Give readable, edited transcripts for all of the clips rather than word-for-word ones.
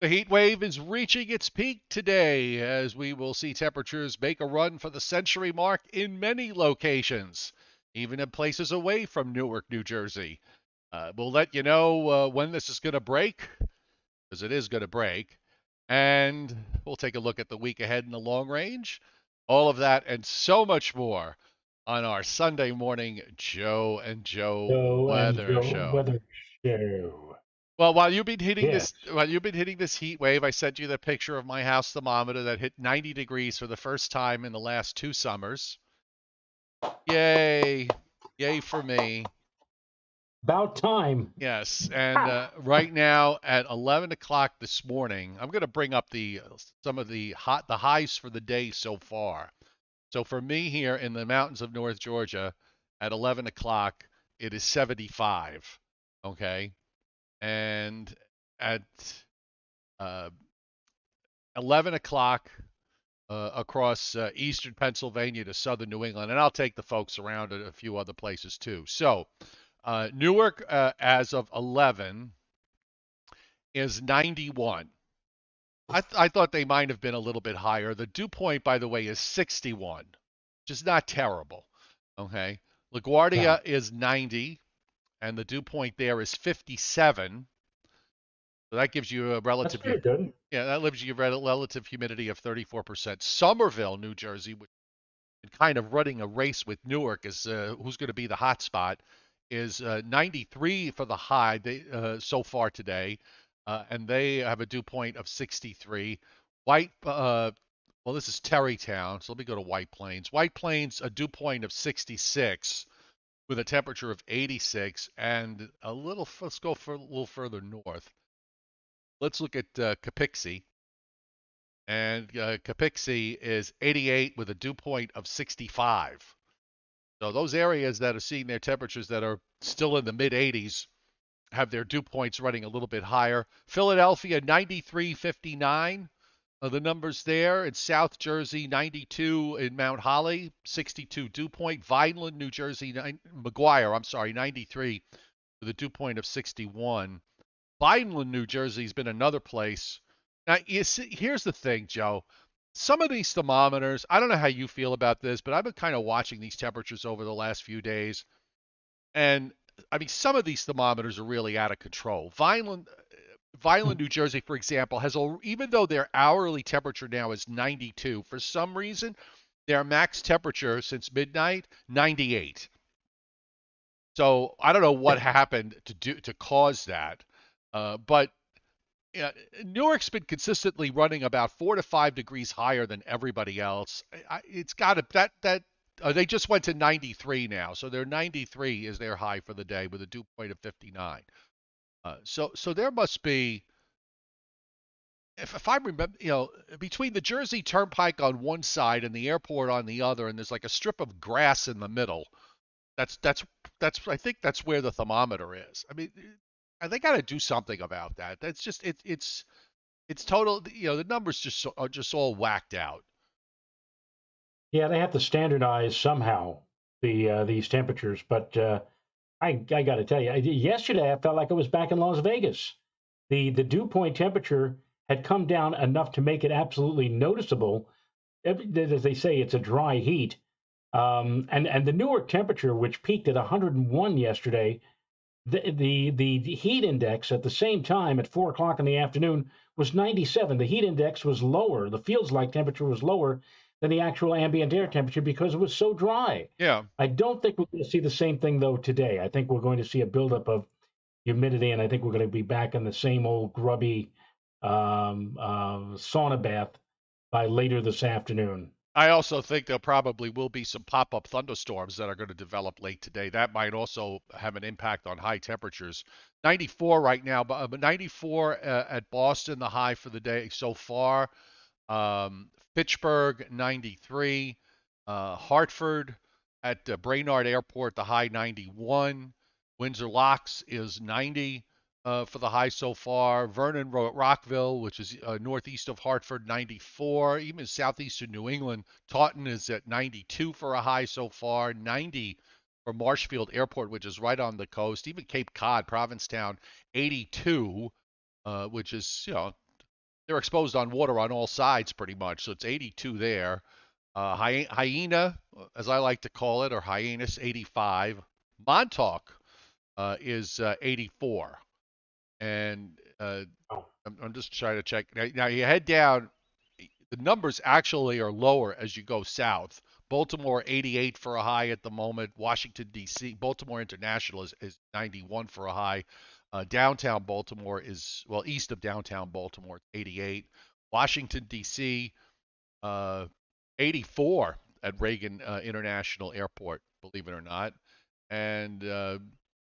The heat wave is reaching its peak today as we will see temperatures make a run for the century mark in many locations, even in places away from Newark, New Jersey. We'll let you know when this is going to break, because it is going to break, and we'll take a look at the week ahead in the long range. All of that and so much more on our Sunday morning Joe and Joe Joe and weather Joe show. Weather Show. Well, Yes. while you've been hitting this heat wave, I sent you the picture of my house thermometer that hit 90 degrees for the first time in the last 2 summers. Yay. Yay for me. About time. Yes, and Ha! right now at 11 o'clock this morning, I'm going to bring up the some of the highs for the day so far. So for me here in the mountains of North Georgia at 11 o'clock, it is 75. Okay, and at uh, 11 o'clock across eastern Pennsylvania to southern New England, and I'll take the folks around a few other places too. So Newark, as of 11, is 91. I thought they might have been a little bit higher. The dew point, by the way, is 61, which is not terrible. Okay. Yeah, LaGuardia is 90, and the dew point there is 57. So that gives you a that's relative, pretty good. yeah, that gives you a relative humidity of 34%. Somerville, New Jersey, which is kind of running a race with Newark as who's going to be the hot spot, is 93 for the high so far today, and they have a dew point of 63. White, well, this is Terrytown, so let me go to White Plains. White Plains, a dew point of 66 with a temperature of 86, and let's go for a little further north. Let's look at Capixie. And Capixie is 88 with a dew point of 65. So those areas that are seeing their temperatures that are still in the mid 80s have their dew points running a little bit higher. Philadelphia 93.59. The numbers there in South Jersey 92 in Mount Holly, 62 dew point. Vineland, New Jersey, McGuire, I'm sorry, 93 with a dew point of 61. Vineland, New Jersey has been another place. Now, here's the thing, Joe. Some of these thermometers, I don't know how you feel about this, but I've been kind of watching these temperatures over the last few days. And I mean, some of these thermometers are really out of control. Vineland, New Jersey, for example, even though their hourly temperature now is 92, for some reason, their max temperature since midnight, 98. So I don't know what happened to cause that. But yeah, Newark's been consistently running about 4 to 5 degrees higher than everybody else. It's got to that they just went to 93 now, so their 93 is their high for the day with a dew point of 59. So there must be, if I remember, between the Jersey Turnpike on one side and the airport on the other, and there's like a strip of grass in the middle. That's that's that's I think that's where the thermometer is. I mean, they got to do something about that. That's just it's total. The numbers are just all whacked out. Yeah, they have to standardize somehow these temperatures. But I got to tell you, yesterday I felt like I was back in Las Vegas. The dew point temperature had come down enough to make it absolutely noticeable. As they say, it's a dry heat. And the Newark temperature, which peaked at 101 yesterday, the heat index at the same time at 4 o'clock in the afternoon was 97. The heat index was lower. The feels like temperature was lower than the actual ambient air temperature because it was so dry. Yeah. I don't think we're going to see the same thing though today. I think we're going to see a buildup of humidity, and I think we're going to be back in the same old grubby sauna bath by later this afternoon. I also think there probably will be some pop-up thunderstorms that are going to develop late today. That might also have an impact on high temperatures. 94 right now, but 94 at Boston, the high for the day so far. Fitchburg 93, Hartford at Brainerd Airport, the high 91. Windsor Locks is 90 for the high so far. Vernon Rockville, which is northeast of Hartford, 94. Even southeastern New England, Taunton is at 92 for a high so far. 90 for Marshfield Airport, which is right on the coast. Even Cape Cod, Provincetown, 82, which is they're exposed on water on all sides pretty much. So it's 82 there. Hyena, as I like to call it, or Hyannis, 85. Montauk is 84. And Oh, I'm just trying to check. Now you head down, the numbers actually are lower as you go south. Baltimore 88 for a high at the moment. Washington D.C. Baltimore International is 91 for a high. Downtown Baltimore is well east of downtown Baltimore 88. Washington D.C. Uh, 84 at Reagan International Airport, believe it or not. And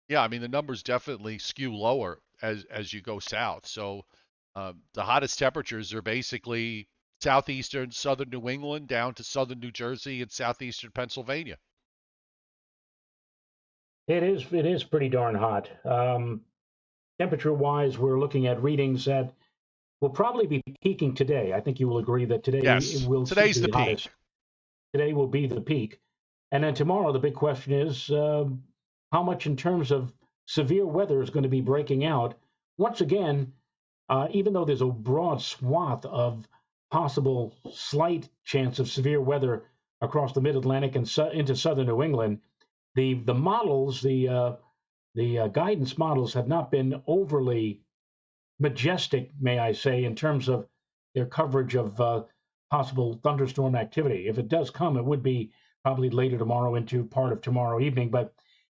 yeah, I mean the numbers definitely skew lower as you go south. So the hottest temperatures are basically southeastern, southern New England down to southern New Jersey and southeastern Pennsylvania. it is pretty darn hot. Temperature wise, we're looking at readings that will probably be peaking today. I think you will agree that today it Yes, will see today's the the hottest. peak. Today will be the peak. And then tomorrow, the big question is how much in terms of severe weather is going to be breaking out. Once again, even though there's a broad swath of possible slight chance of severe weather across the mid-Atlantic and into southern New England, the models, the guidance models have not been overly majestic, may I say, in terms of their coverage of possible thunderstorm activity. If it does come, it would be probably later tomorrow into part of tomorrow evening. But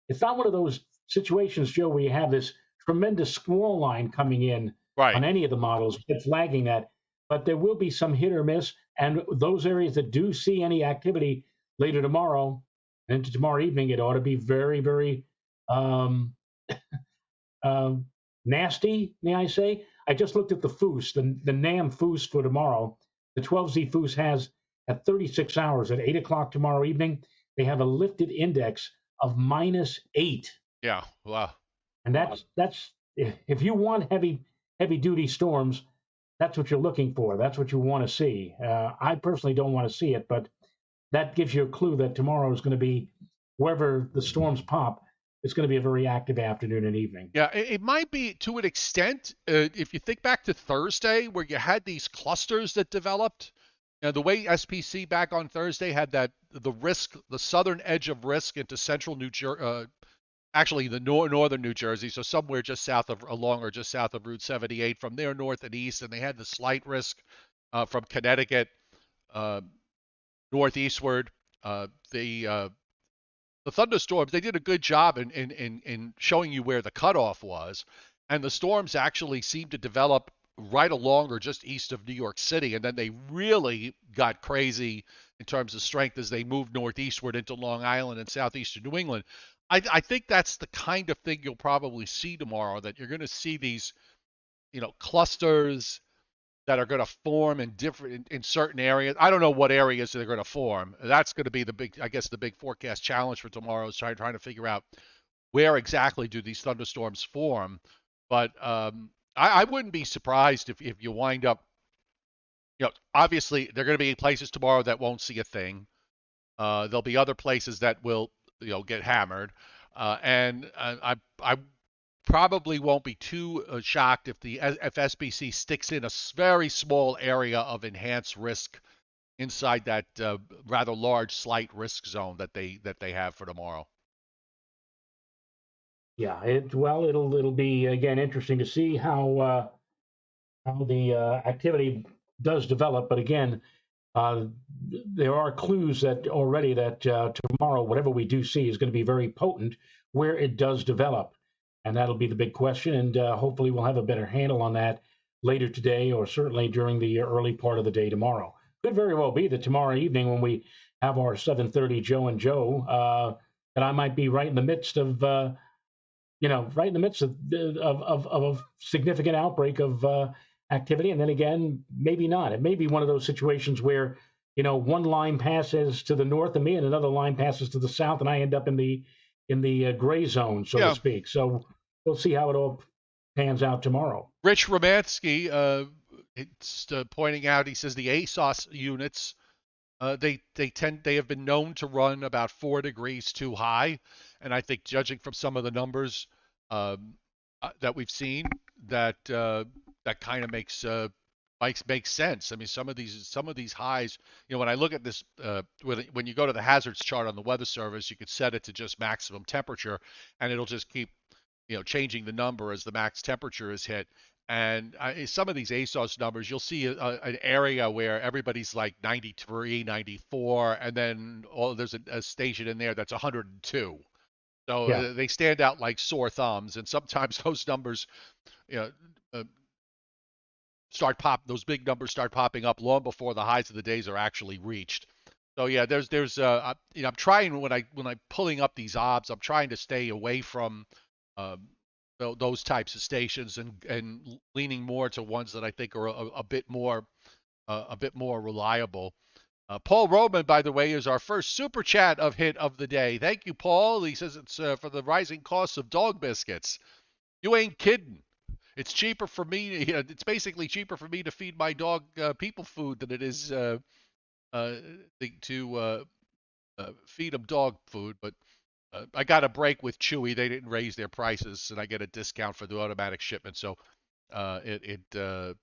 it's not one of those situations, Joe, where you have this tremendous squall line coming in on Right. any of the models. It's lagging that. But there will be some hit or miss. And those areas that do see any activity later tomorrow and into tomorrow evening, it ought to be very, very um, um, nasty, may I say. I just looked at the FOOS, the NAM FOOS for tomorrow. The 12Z FOOS has at 36 hours at 8 o'clock tomorrow evening, they have a lifted index of -8. Yeah. Wow. And that's if you want heavy duty storms, that's what you're looking for. That's what you want to see. I personally don't want to see it, but that gives you a clue that tomorrow is going to be wherever the storms pop. It's going to be a very active afternoon and evening. Yeah, it might be to an extent. If you think back to Thursday, where you had these clusters that developed, the way SPC back on Thursday had that the risk, the southern edge of risk into central New Jersey, actually the northern New Jersey, so somewhere just south of, along or just south of Route 78, from there north and east, and they had the slight risk from Connecticut uh, northeastward. The thunderstorms, they did a good job in showing you where the cutoff was. And the storms actually seemed to develop right along or just east of New York City. And then they really got crazy in terms of strength as they moved northeastward into Long Island and southeastern New England. I think that's the kind of thing you'll probably see tomorrow, that you're going to see these, clusters that are going to form in different in certain areas. I don't know what areas they're going to form. That's going to be the big, I guess, the big forecast challenge for tomorrow is trying to figure out where exactly do these thunderstorms form. But I wouldn't be surprised if you wind up, obviously there are going to be places tomorrow that won't see a thing. There'll be other places that will, get hammered. And I probably won't be too shocked if SBC sticks in a very small area of enhanced risk inside that rather large slight risk zone that they have for tomorrow. Yeah, it'll be again interesting to see how the activity does develop. But again, uh, there are clues that already that tomorrow, whatever we do see, is going to be very potent where it does develop, and that'll be the big question. And hopefully, we'll have a better handle on that later today, or certainly during the early part of the day tomorrow. Could very well be that tomorrow evening, when we have our 7:30 Joe and Joe, that I might be right in the midst of right in the midst of a significant outbreak of activity. And then again, maybe not. It may be one of those situations where, one line passes to the north of me and another line passes to the south, and I end up in the gray zone, so to Yeah, speak. So we'll see how it all pans out tomorrow. Rich Romansky, it's pointing out. He says the ASOS units, they have been known to run about 4 degrees too high, and I think judging from some of the numbers that we've seen, that kind of makes makes sense. I mean, some of these highs, when I look at this, when you go to the hazards chart on the Weather Service, you could set it to just maximum temperature, and it'll just keep changing the number as the max temperature is hit. And some of these ASOS numbers, you'll see an area where everybody's like 93, 94, and then there's a station in there that's 102. So Yeah. they stand out like sore thumbs, and sometimes those numbers, you know, uh, those big numbers start popping up long before the highs of the days are actually reached. So yeah, I'm trying when I'm pulling up these obs, I'm trying to stay away from um, those types of stations and leaning more to ones that I think are a bit more reliable. Paul Roman, by the way, is our first super chat of hit of the day. Thank you, Paul. He says it's for the rising costs of dog biscuits. You ain't kidding. It's cheaper for me. It's basically cheaper for me to feed my dog people food than it is uh, to feed them dog food. But I got a break with Chewy. They didn't raise their prices, and I get a discount for the automatic shipment. So uh, it it, uh,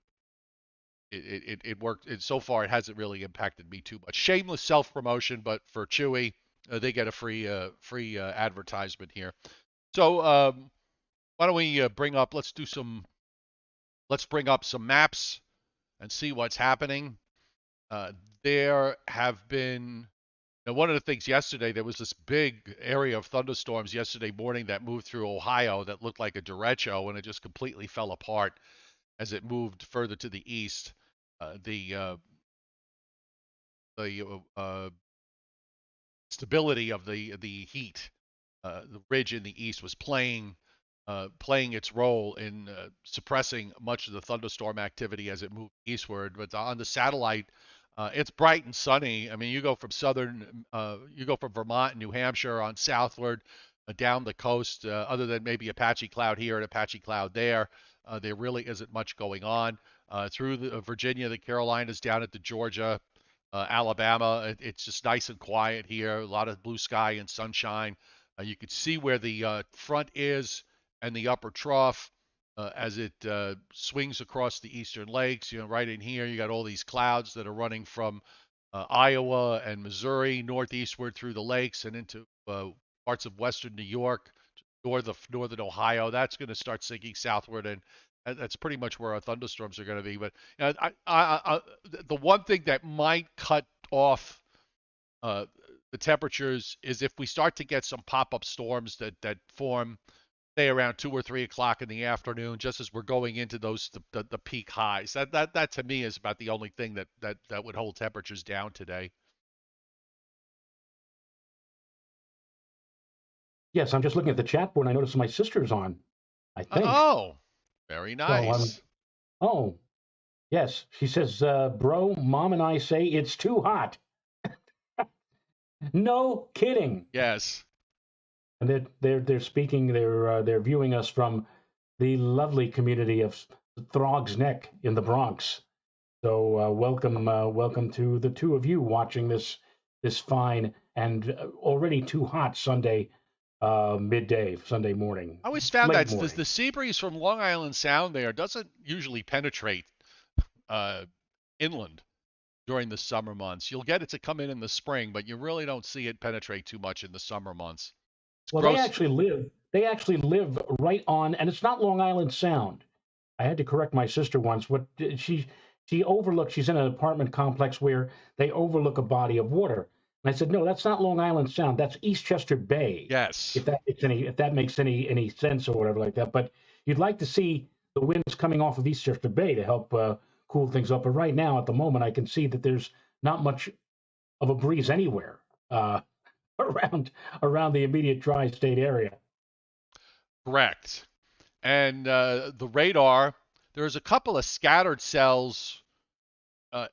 it worked. So far, it hasn't really impacted me too much. Shameless self promotion, but for Chewy, they get a free advertisement here. So why don't we bring up? Let's bring up some maps and see what's happening. There have been Now, one of the things yesterday, there was this big area of thunderstorms yesterday morning that moved through Ohio that looked like a derecho, and it just completely fell apart as it moved further to the east. The stability of the heat, the ridge in the east was playing its role in suppressing much of the thunderstorm activity as it moved eastward. But on the satellite, it's bright and sunny. I mean, you go from Vermont and New Hampshire on southward down the coast. Other than maybe a patchy cloud here and a patchy cloud there, there really isn't much going on. Through Virginia, the Carolinas, down into Georgia, Alabama, it's just nice and quiet here. A lot of blue sky and sunshine. You can see where the front is and the upper trough as it swings across the eastern lakes. Right in here, you got all these clouds that are running from Iowa and Missouri northeastward through the lakes and into parts of western New York, northern Ohio. That's going to start sinking southward, and that's pretty much where our thunderstorms are going to be. But the one thing that might cut off uh, the temperatures is if we start to get some pop-up storms that form, say around 2 or 3 o'clock in the afternoon, just as we're going into the peak highs. That to me is about the only thing that would hold temperatures down today. Yes, I'm just looking at the chat board and I noticed my sister's on, I think. Oh, very So I'm, nice. oh, yes. She says, bro, mom and I say it's too hot. No kidding. Yes. And they're speaking, they're viewing us from the lovely community of Throgs Neck in the Bronx. So welcome to the two of you watching this fine and already too hot Sunday midday, Sunday morning, I always found late that morning. the sea breeze from Long Island Sound there doesn't usually penetrate uh, inland during the summer months. You'll get it to come in the spring, but you really don't see it penetrate too much in the summer months. It's Well, gross. they actually live right on, and it's not Long Island Sound. I had to correct my sister once. What she overlooks? She's in an apartment complex where they overlook a body of water. And I said, no, that's not Long Island Sound. That's Eastchester Bay. Yes. If that makes any sense or whatever like that. But you'd like to see the winds coming off of Eastchester Bay to help cool things up. But right now, at the moment, I can see that there's not much of a breeze anywhere around the immediate tri-state area. Correct. And the radar, there's a couple of scattered cells uh,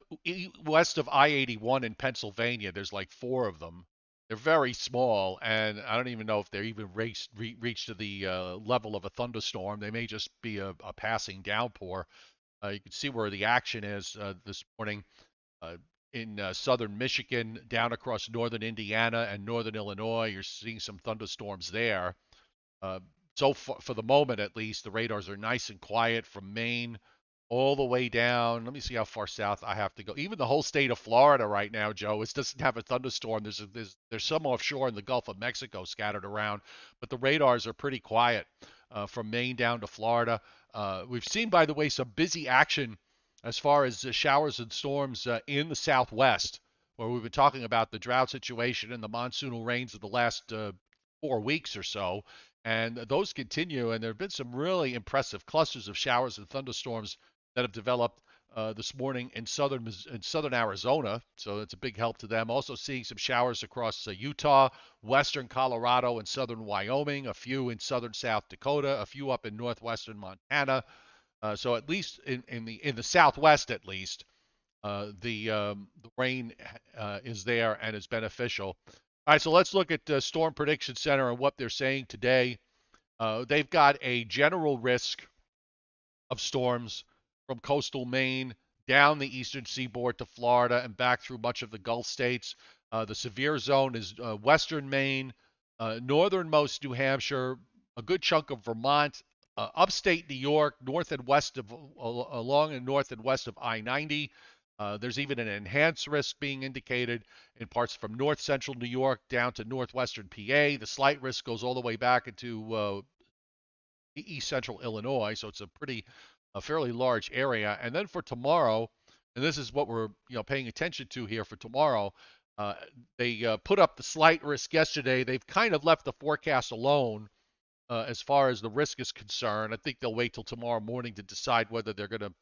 west of I-81 in Pennsylvania. There's like four of them. They're very small, and I don't even know if they're even reached to the level of a thunderstorm. They may just be a passing downpour. You can see where the action is this morning uh, in southern Michigan, down across northern Indiana and northern Illinois. You're seeing some thunderstorms there. Uh, so for the moment, at least, the radars are nice and quiet from Maine all the way down. Let me see how far south I have to go. Even the whole state of Florida right now, Joe, it doesn't have a thunderstorm. There's some offshore in the Gulf of Mexico scattered around, but the radars are pretty quiet from Maine down to Florida. We've seen, by the way, some busy action as far as showers and storms in the Southwest, where we've been talking about the drought situation and the monsoonal rains of the last 4 weeks or so. And those continue, and there have been some really impressive clusters of showers and thunderstorms that have developed this morning in southern Arizona, so it's a big help to them. Also seeing some showers across Utah, western Colorado, and southern Wyoming, a few in southern South Dakota, a few up in northwestern Montana. So at least in the Southwest, at least the rain is there and is beneficial. All right, so let's look at the Storm Prediction Center and what they're saying today. They've got a general risk of storms from coastal Maine down the eastern seaboard to Florida and back through much of the Gulf states. The severe zone is western Maine, northernmost New Hampshire, a good chunk of Vermont, upstate New York, north and west of along and north and west of I-90. There's even an enhanced risk being indicated in parts from north central New York down to northwestern PA. The slight risk goes all the way back into east central Illinois, so it's a fairly large area. And then for tomorrow, and this is what we're paying attention to here for tomorrow. They put up the slight risk yesterday. They've kind of left the forecast alone as far as the risk is concerned. I think they'll wait till tomorrow morning to decide whether they're going to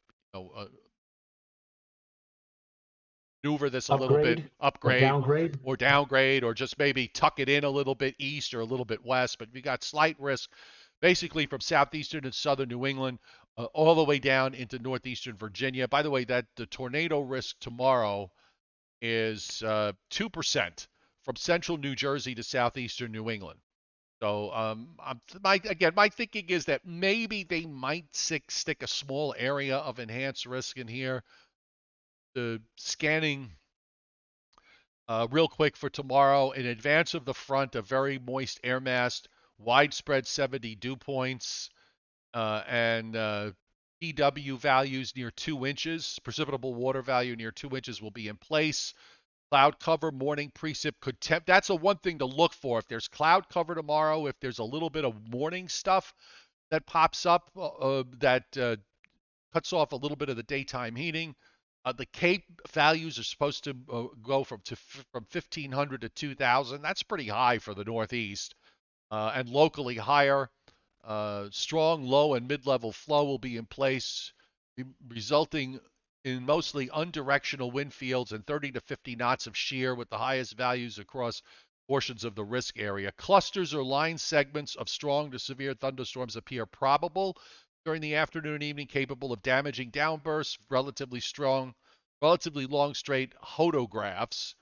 maneuver this a little bit, upgrade or downgrade, or just maybe tuck it in a little bit east or a little bit west. But we got slight risk basically from southeastern and southern New England all the way down into northeastern Virginia. By the way, that the tornado risk tomorrow is 2% from central New Jersey to southeastern New England. So my thinking is that maybe they might stick a small area of enhanced risk in here. The scanning real quick for tomorrow in advance of the front, a very moist air mass, widespread 70 dew points, and PW values near 2 inches. Precipitable water value near 2 inches will be in place. Cloud cover, morning precip could tempt. That's a one thing to look for. If there's cloud cover tomorrow, if there's a little bit of morning stuff that pops up that cuts off a little bit of the daytime heating. The Cape values are supposed to go from 1,500 to 2,000. That's pretty high for the Northeast, and locally higher. Strong low and mid-level flow will be in place, resulting in mostly undirectional wind fields and 30 to 50 knots of shear, with the highest values across portions of the risk area. Clusters or line segments of strong to severe thunderstorms appear probable during the afternoon and evening, capable of damaging downbursts. Relatively long straight hodographs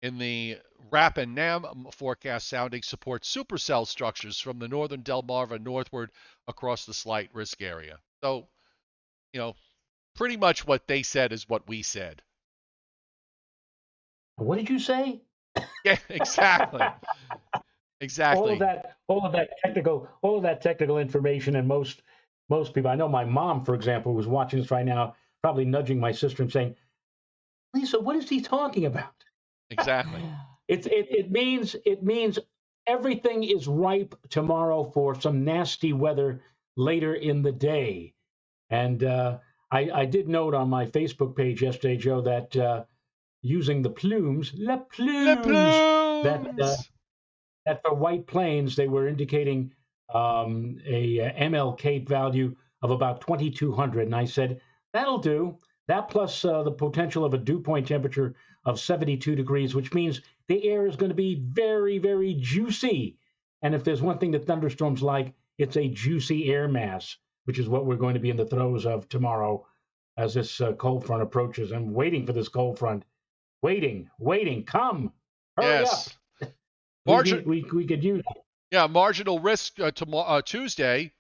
in the RAP and NAM forecast sounding support supercell structures from the northern Delmarva northward across the slight risk area. So, pretty much what they said is what we said. What did you say? Yeah, exactly. Exactly. All of that technical information, and most people. I know my mom, for example, who's watching this right now, probably nudging my sister and saying, "Lisa, what is he talking about?" Exactly. It means everything is ripe tomorrow for some nasty weather later in the day. And I did note on my Facebook page yesterday, Joe, that using the plumes, that for White Plains, they were indicating a ML Cape value of about 2,200. And I said, that'll do. That plus the potential of a dew point temperature of 72 degrees, which means the air is going to be very, very juicy. And if there's one thing that thunderstorms like, it's a juicy air mass, which is what we're going to be in the throes of tomorrow as this cold front approaches. I'm waiting for this cold front. Waiting, come, hurry up. We could use it. Yeah, marginal risk Tuesday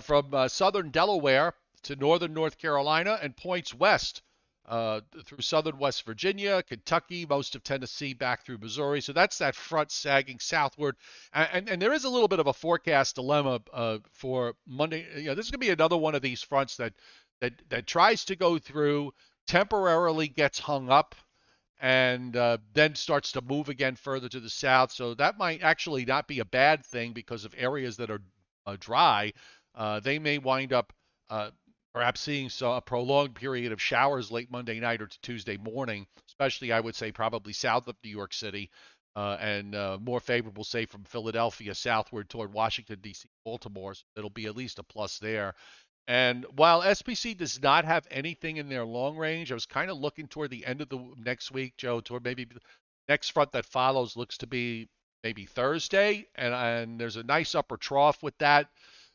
from southern Delaware to northern North Carolina and points west through southern West Virginia, Kentucky, most of Tennessee, back through Missouri. So that's that front sagging southward. And there is a little bit of a forecast dilemma for Monday. This is going to be another one of these fronts that that tries to go through, temporarily gets hung up, and then starts to move again further to the south. So that might actually not be a bad thing because of areas that are dry. They may wind up perhaps seeing a prolonged period of showers late Monday night or to Tuesday morning, especially I would say probably south of New York City, and more favorable, say, from Philadelphia southward toward Washington, D.C., Baltimore. So it'll be at least a plus there. And while SPC does not have anything in their long range, I was kind of looking toward the end of the next week, Joe, toward maybe the next front that follows looks to be maybe Thursday, and there's a nice upper trough with that.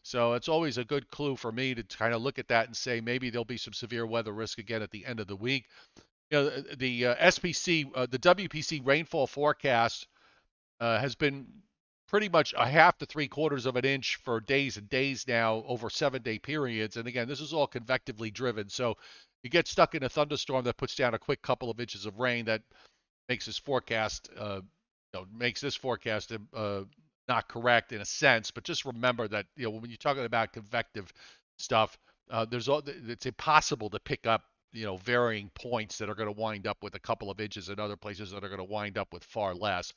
So it's always a good clue for me to kind of look at that and say maybe there'll be some severe weather risk again at the end of the week. You know, the SPC, the WPC rainfall forecast has been pretty much a half to three-quarters of an inch for days and days now over 7-day periods. And again, this is all convectively driven. So you get stuck in a thunderstorm that puts down a quick couple of inches of rain that makes this forecast, makes this forecast not correct in a sense. But just remember that when you're talking about convective stuff, it's impossible to pick up varying points that are going to wind up with a couple of inches and other places that are going to wind up with far less.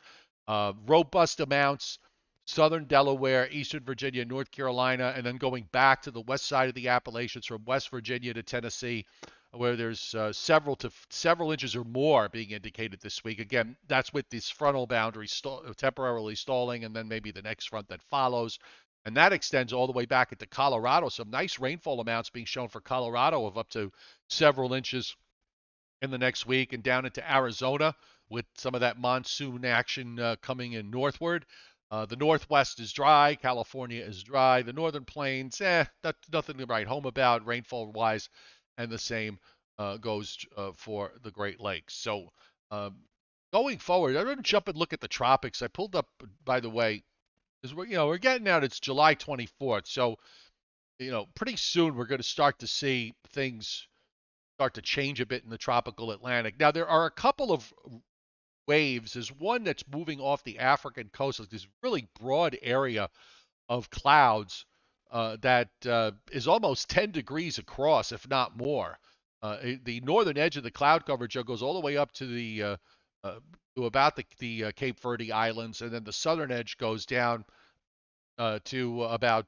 Robust amounts, southern Delaware, eastern Virginia, North Carolina, and then going back to the west side of the Appalachians from West Virginia to Tennessee, where there's several inches or more being indicated this week. Again, that's with this frontal boundary temporarily stalling, and then maybe the next front that follows. And that extends all the way back into Colorado. Some nice rainfall amounts being shown for Colorado of up to several inches in the next week, and down into Arizona with some of that monsoon action coming in northward. The Northwest is dry. California is dry. The Northern Plains, nothing to write home about rainfall-wise. And the same goes for the Great Lakes. So going forward, I'm going to jump and look at the tropics. I pulled up, by the way, because we're getting out. It's July 24th, so pretty soon we're going to start to see things start to change a bit in the tropical Atlantic. Now there are a couple of waves. There's one that's moving off the African coast, like this really broad area of clouds that is almost 10 degrees across, if not more. The northern edge of the cloud coverage goes all the way up to to about the Cape Verde Islands, and then the southern edge goes down to about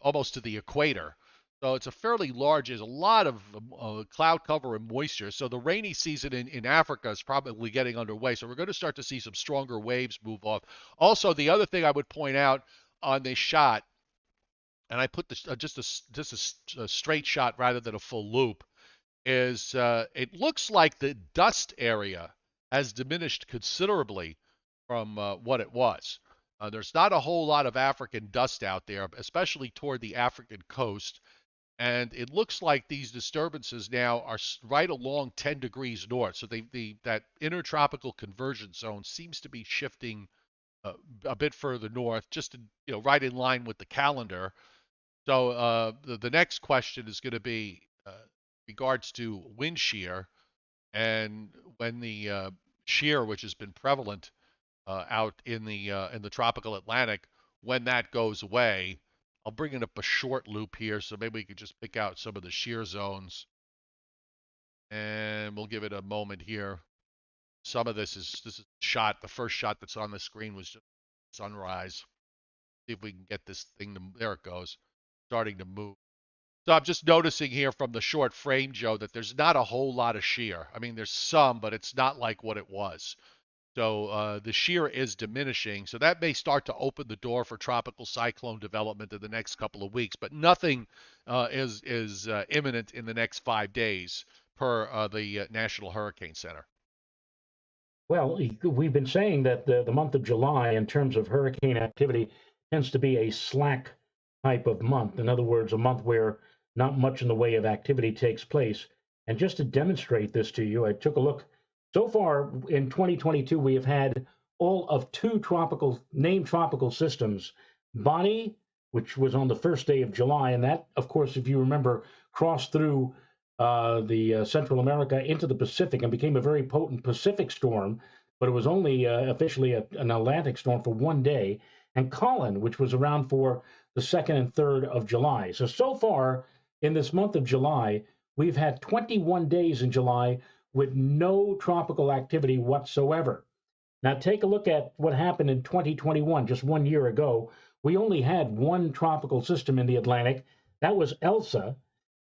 almost to the equator. So it's a fairly large, there's a lot of cloud cover and moisture. So the rainy season in Africa is probably getting underway. So we're going to start to see some stronger waves move off. Also, the other thing I would point out on this shot, and I put this just a straight shot rather than a full loop, is it looks like the dust area has diminished considerably from what it was. There's not a whole lot of African dust out there, especially toward the African coast. And it looks like these disturbances now are right along 10 degrees north. So that intertropical convergence zone seems to be shifting a bit further north, just right in line with the calendar. So the next question is going to be regards to wind shear, and when the shear, which has been prevalent out in the tropical Atlantic, when that goes away. I'll bring it up a short loop here, so maybe we could just pick out some of the shear zones, and we'll give it a moment here. Some of this is shot. The first shot that's on the screen was just sunrise. See if we can get this thing to, there it goes, starting to move. So I'm just noticing here from the short frame, Joe, that there's not a whole lot of shear. I mean, there's some, but it's not like what it was. So the shear is diminishing. So that may start to open the door for tropical cyclone development in the next couple of weeks. But nothing is imminent in the next 5 days per the National Hurricane Center. Well, we've been saying that the month of July, in terms of hurricane activity, tends to be a slack type of month. In other words, a month where not much in the way of activity takes place. And just to demonstrate this to you, I took a look. So far in 2022, we have had all of 2 named tropical systems. Bonnie, which was on the first day of July, and that, of course, if you remember, crossed through the Central America into the Pacific and became a very potent Pacific storm, but it was only officially an Atlantic storm for 1 day. And Colin, which was around for the 2nd and 3rd of July. So far, in this month of July, we've had 21 days in July with no tropical activity whatsoever. Now, take a look at what happened in 2021, just 1 year ago. We only had one tropical system in the Atlantic. That was Elsa,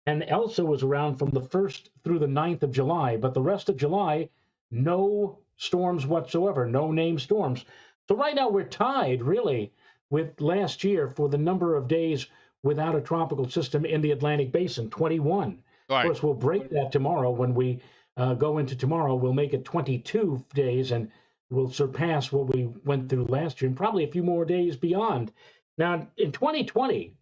and Elsa was around from the 1st through the 9th of July, but the rest of July, no storms whatsoever, no named storms. So right now we're tied really with last year for the number of days without a tropical system in the Atlantic Basin, 21. Of Right. course, we'll break that tomorrow when we go into tomorrow. We'll make it 22 days and we'll surpass what we went through last year and probably a few more days beyond. Now, in 2020,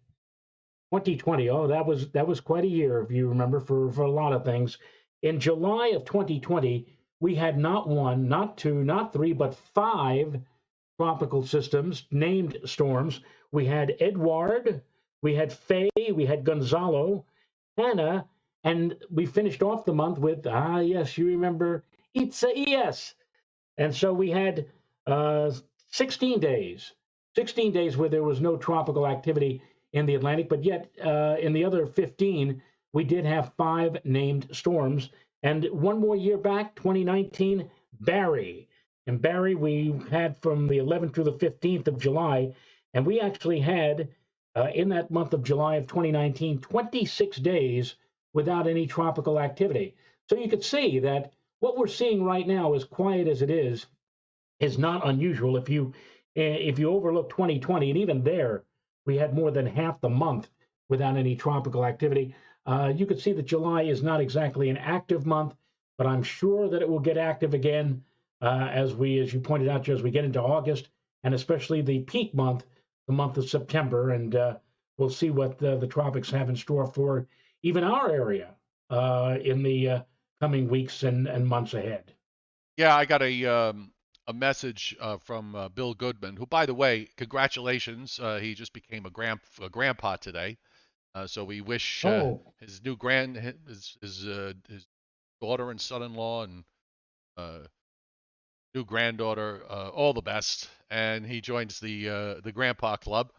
oh, that was quite a year, if you remember, for a lot of things. In July of 2020, we had not one, not two, not three, but five tropical systems named storms. We had Edward, we had Faye, we had Gonzalo, Hannah, and we finished off the month with, yes, you remember, Isaias. And so we had 16 days, 16 days where there was no tropical activity in the Atlantic, but yet in the other 15, we did have five named storms. And one more year back, 2019, Barry. And Barry, we had from the 11th through the 15th of July. And we actually had, in that month of July of 2019, 26 days without any tropical activity. So you could see that what we're seeing right now, as quiet as it is not unusual. If you overlook 2020, and even there, we had more than half the month without any tropical activity. You could see that July is not exactly an active month, but I'm sure that it will get active again as you pointed out, Joe, as we get into August, and especially the peak month, the month of September, and we'll see what the tropics have in store for even our area in the coming weeks and months ahead. Yeah, I got a message from Bill Goodman, who, by the way, congratulations. He just became a grandpa today. So we wish Oh, his his daughter and son-in-law and uh, new granddaughter all the best. And he joins the grandpa club.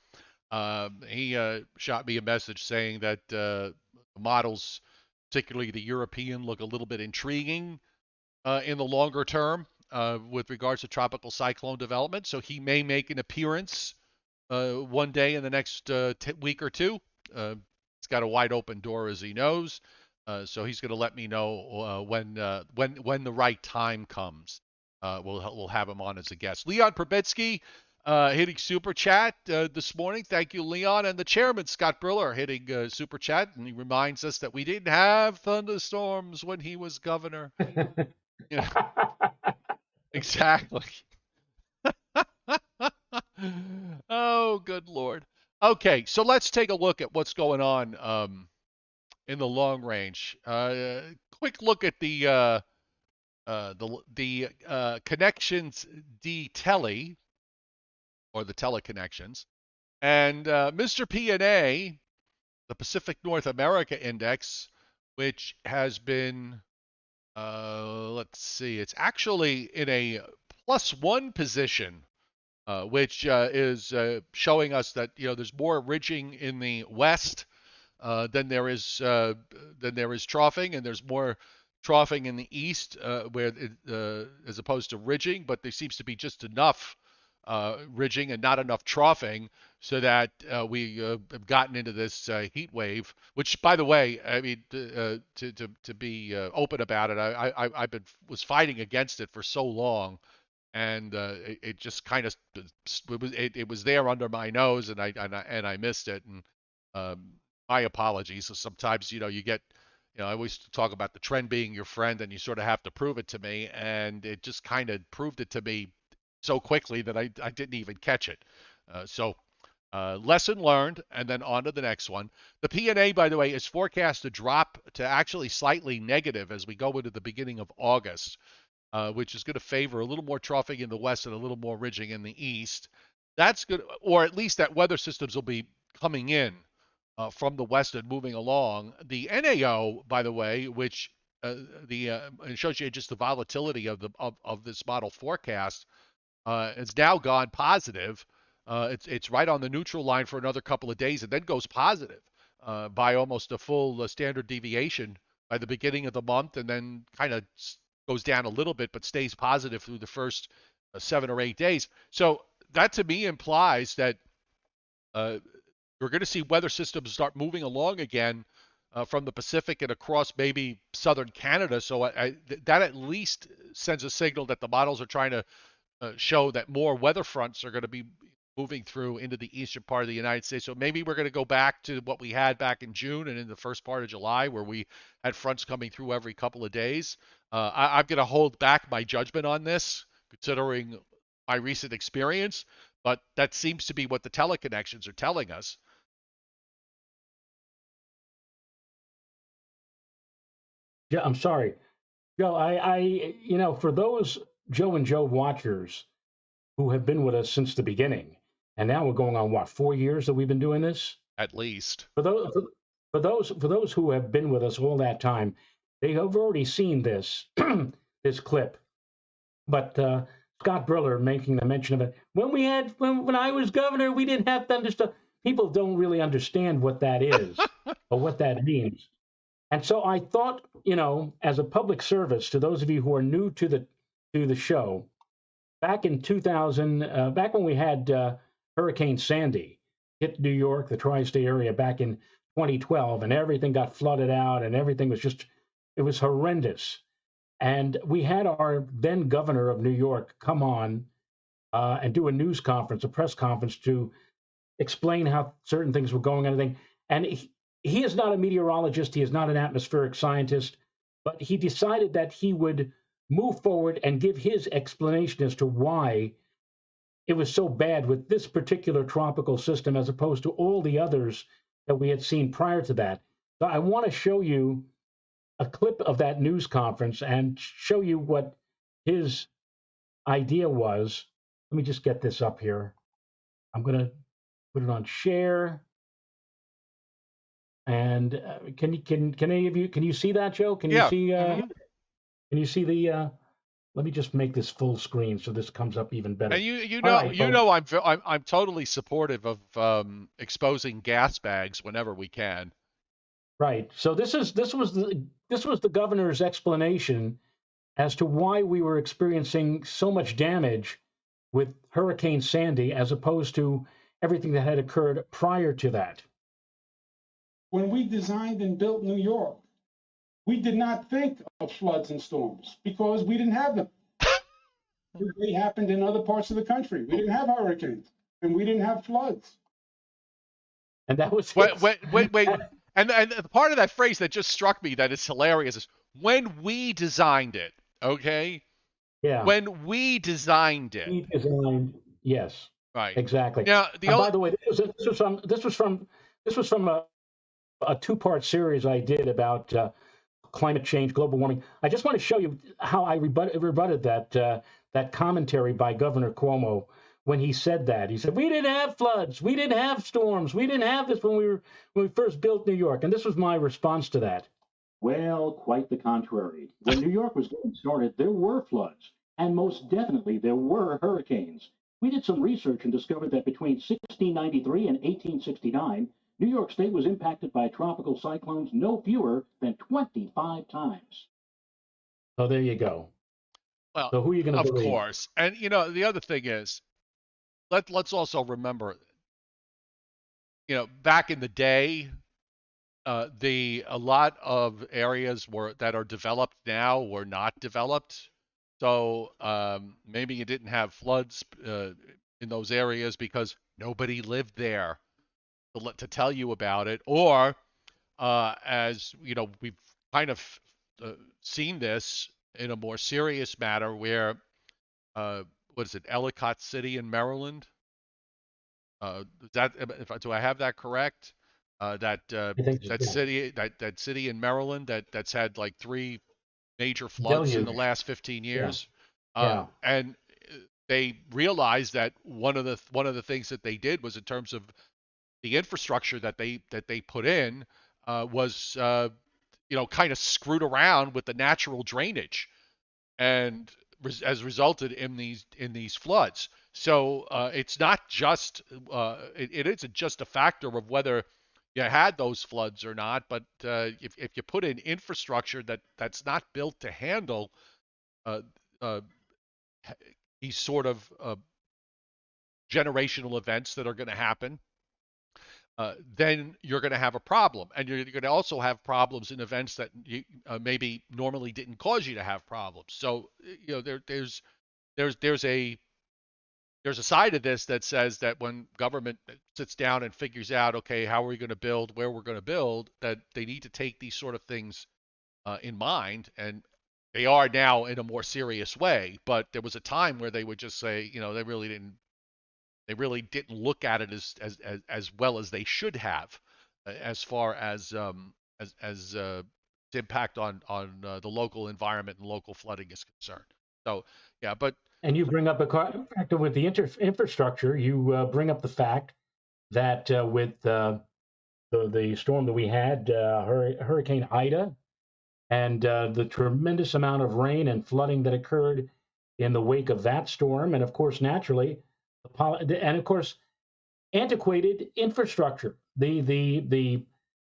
He shot me a message saying that the models, particularly the European, look a little bit intriguing in the longer term with regards to tropical cyclone development. So he may make an appearance one day in the next week or two. He's got a wide open door, as he knows. So he's going to let me know when the right time comes. We'll have him on as a guest. Leon Probitsky hitting super chat this morning. Thank you, Leon. And the chairman, Scott Briller, hitting super chat, and he reminds us that we didn't have thunderstorms when he was governor. Yeah, exactly. Oh, good Lord. Okay, so let's take a look at what's going on in the long range. Quick look at the connections D tele or the teleconnections, and Mr. P&A, the Pacific North America Index, which has been let's see, it's actually in a +1 position, which is showing us that there's more ridging in the west than there is troughing, and there's more troughing in the east as opposed to ridging, but there seems to be just enough ridging and not enough troughing, so that we have gotten into this heat wave. Which, by the way, I mean to be open about it, was fighting against it for so long, and it just kind of it was there under my nose, and I missed it, and my apologies. So sometimes you get. I always talk about the trend being your friend, and you sort of have to prove it to me, and it just kind of proved it to me so quickly that I didn't even catch it. Lesson learned, and then on to the next one. The P&A, by the way, is forecast to drop to actually slightly negative as we go into the beginning of August, which is going to favor a little more troughing in the west and a little more ridging in the east. That's good, or at least that weather systems will be coming in from the west and moving along. The NAO, by the way, which it shows you just the volatility of this model forecast, it's now gone positive. It's right on the neutral line for another couple of days and then goes positive. by almost a full standard deviation by the beginning of the month, and then kind of goes down a little bit, but stays positive through the first 7 or 8 days. So that to me implies that uh, we're going to see weather systems start moving along again from the Pacific and across maybe southern Canada. So that at least sends a signal that the models are trying to show that more weather fronts are going to be moving through into the eastern part of the United States. So maybe we're going to go back to what we had back in June and in the first part of July, where we had fronts coming through every couple of days. I'm going to hold back my judgment on this, considering my recent experience, but that seems to be what the teleconnections are telling us. Yeah, I'm sorry, Joe. For those Joe and Joe watchers who have been with us since the beginning, and now we're going on what 4 years that we've been doing this. At least. For those who have been with us all that time, they have already seen this this clip. But Scott Briller making the mention of it when I was governor, we didn't have thunderstorms. People don't really understand what that is or what that means. And so I thought, as a public service to those of you who are new to the show, back in 2000, back when we had Hurricane Sandy hit New York, the tri-state area, back in 2012, and everything got flooded out, and everything was it was horrendous. And we had our then governor of New York come on and do a news conference, a press conference, to explain how certain things were going on. And he is not a meteorologist. He is not an atmospheric scientist, but he decided that he would move forward and give his explanation as to why it was so bad with this particular tropical system as opposed to all the others that we had seen prior to that. So I want to show you a clip of that news conference and show you what his idea was. Let me just get this up here. I'm going to put it on share. And can any of you, can you see that, Joe? Can you Yeah. see can you see the let me just make this full screen so this comes up even better. And you All know right, you folks. know I'm totally supportive of exposing gas bags whenever we can. Right. So this was the governor's explanation as to why we were experiencing so much damage with Hurricane Sandy as opposed to everything that had occurred prior to that. When we designed and built New York, we did not think of floods and storms because we didn't have them. They happened in other parts of the country. We didn't have hurricanes and we didn't have floods. And that was wait. And the part of that phrase that just struck me that is hilarious is when we designed it, okay? Yeah. When we designed it. We designed, yes. Right. Exactly. Now, by the way, this was from a two-part series I did about climate change, global warming. I just want to show you how I rebutted that commentary by Governor Cuomo when he said that. He said, we didn't have floods, we didn't have storms, we didn't have this when we first built New York. And this was my response to that. Well, quite the contrary. When New York was getting started, there were floods, and most definitely there were hurricanes. We did some research and discovered that between 1693 and 1869, New York State was impacted by tropical cyclones no fewer than 25 times. So there you go. Well, so who are you going to believe? Of course. And, the other thing is, let's also remember, back in the day, a lot of areas that are developed now were not developed. So maybe you didn't have floods in those areas because nobody lived there to tell you about it, or as we've kind of seen this in a more serious matter where what is it, Ellicott City in Maryland? Do I have that correct? That city in Maryland that's had like 3 major floods in the last 15 years. Yeah. And they realized that one of the things that they did was, in terms of the infrastructure that they put in, was kind of screwed around with the natural drainage, and has resulted in these floods. So it's not just it isn't just a factor of whether you had those floods or not. But if you put in infrastructure that's not built to handle uh, uh, these sort of generational events that are going to happen, then you're going to have a problem, and you're going to also have problems in events that maybe normally didn't cause you to have problems. So there's a side of this that says that when government sits down and figures out, okay, how are we going to build, where we're going to build, that they need to take these sort of things in mind, and they are now in a more serious way. But there was a time where they would just say, they really didn't look at it as well as they should have, as far as its impact on the local environment and local flooding is concerned. So yeah, but And you bring up a factor with the infrastructure. You bring up the fact that with the storm that we had, Hurricane Ida, and the tremendous amount of rain and flooding that occurred in the wake of that storm, and of course, naturally, and of course, antiquated infrastructure. The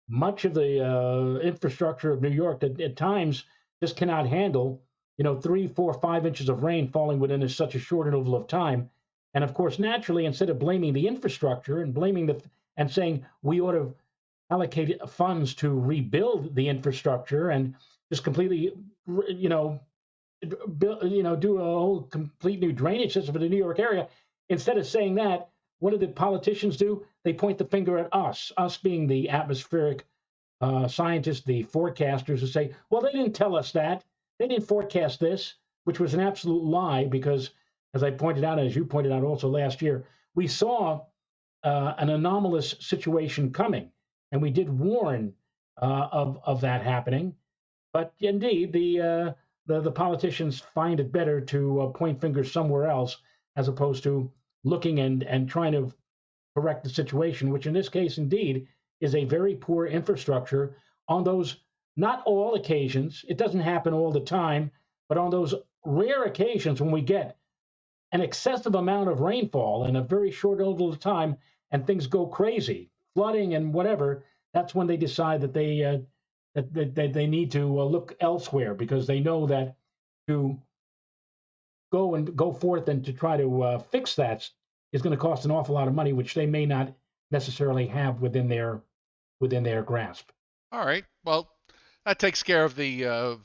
much of the infrastructure of New York that at times just cannot handle, 3, 4, 5 inches of rain falling within such a short interval of time. And of course, naturally, instead of blaming the infrastructure and and saying we ought to allocate funds to rebuild the infrastructure and just completely, do a whole complete new drainage system for the New York area. Instead of saying that, what do the politicians do? They point the finger at us being the atmospheric scientists, the forecasters, who say, well, they didn't tell us that. They didn't forecast this, which was an absolute lie because, as I pointed out, as you pointed out also last year, we saw an anomalous situation coming, and we did warn of that happening. But indeed, the politicians find it better to point fingers somewhere else as opposed to looking and trying to correct the situation, which in this case, indeed, is a very poor infrastructure on those, not all occasions, it doesn't happen all the time, but on those rare occasions when we get an excessive amount of rainfall in a very short interval of time and things go crazy, flooding and whatever, that's when they decide that they need to look elsewhere because they know that to go forth and to try to fix that is going to cost an awful lot of money, which they may not necessarily have within their grasp. all right, well, that takes care of the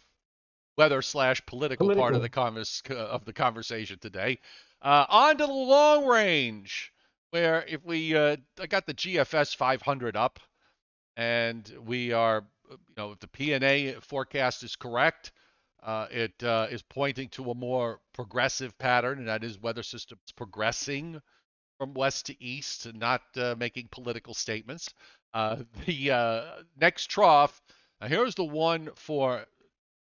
weather slash political part of Political. the conversation today. On to the long range, where if I got the GFS 500 up, and we are, if the P&A forecast is correct, it is pointing to a more progressive pattern, and that is weather systems progressing from west to east, and not making political statements. The next trough, here's the one for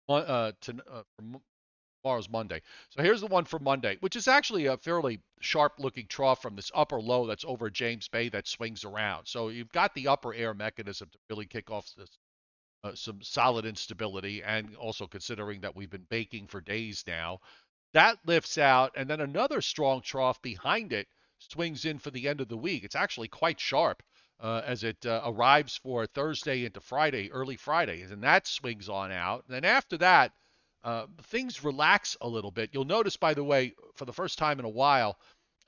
tomorrow's Monday. So here's the one for Monday, which is actually a fairly sharp-looking trough from this upper low that's over James Bay that swings around. So you've got the upper air mechanism to really kick off this, some solid instability, and also considering that we've been baking for days now. That lifts out, and then another strong trough behind it swings in for the end of the week. It's actually quite sharp as it arrives for Thursday into Friday, early Friday, and that swings on out. And then after that, things relax a little bit. You'll notice, by the way, for the first time in a while,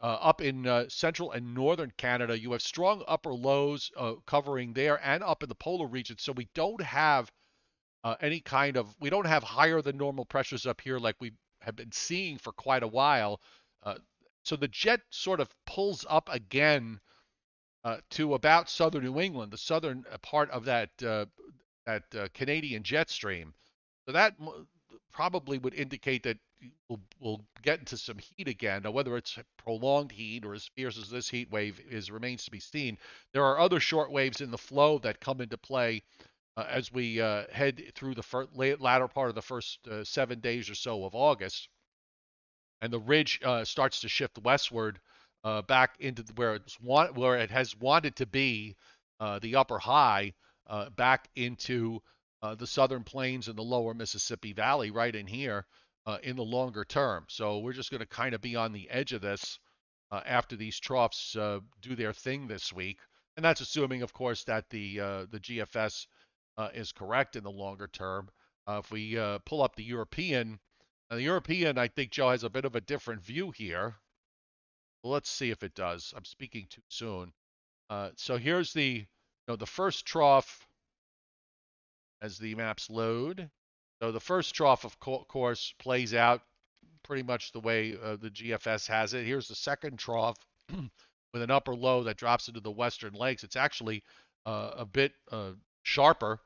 up in central and northern Canada, you have strong upper lows covering there and up in the polar region. So we don't have we don't have higher than normal pressures up here like we have been seeing for quite a while. So the jet sort of pulls up again to about southern New England, the southern part of that Canadian jet stream. So that probably would indicate that we'll get into some heat again. Now, whether it's prolonged heat or as fierce as this heat wave remains to be seen. There are other short waves in the flow that come into play as we head through the latter part of the first 7 days or so of August. And the ridge starts to shift westward back into where it has wanted to be, the upper high, back into the southern plains and the lower Mississippi Valley right in here in the longer term. So we're just going to kind of be on the edge of this after these troughs do their thing this week. And that's assuming, of course, that the GFS is correct in the longer term. If we pull up the European, I think Joe has a bit of a different view here. Well, let's see if it does. I'm speaking too soon. So here's the first trough as the maps load. So the first trough, of course, plays out pretty much the way the GFS has it. Here's the second trough with an upper low that drops into the western lakes. It's actually a bit sharper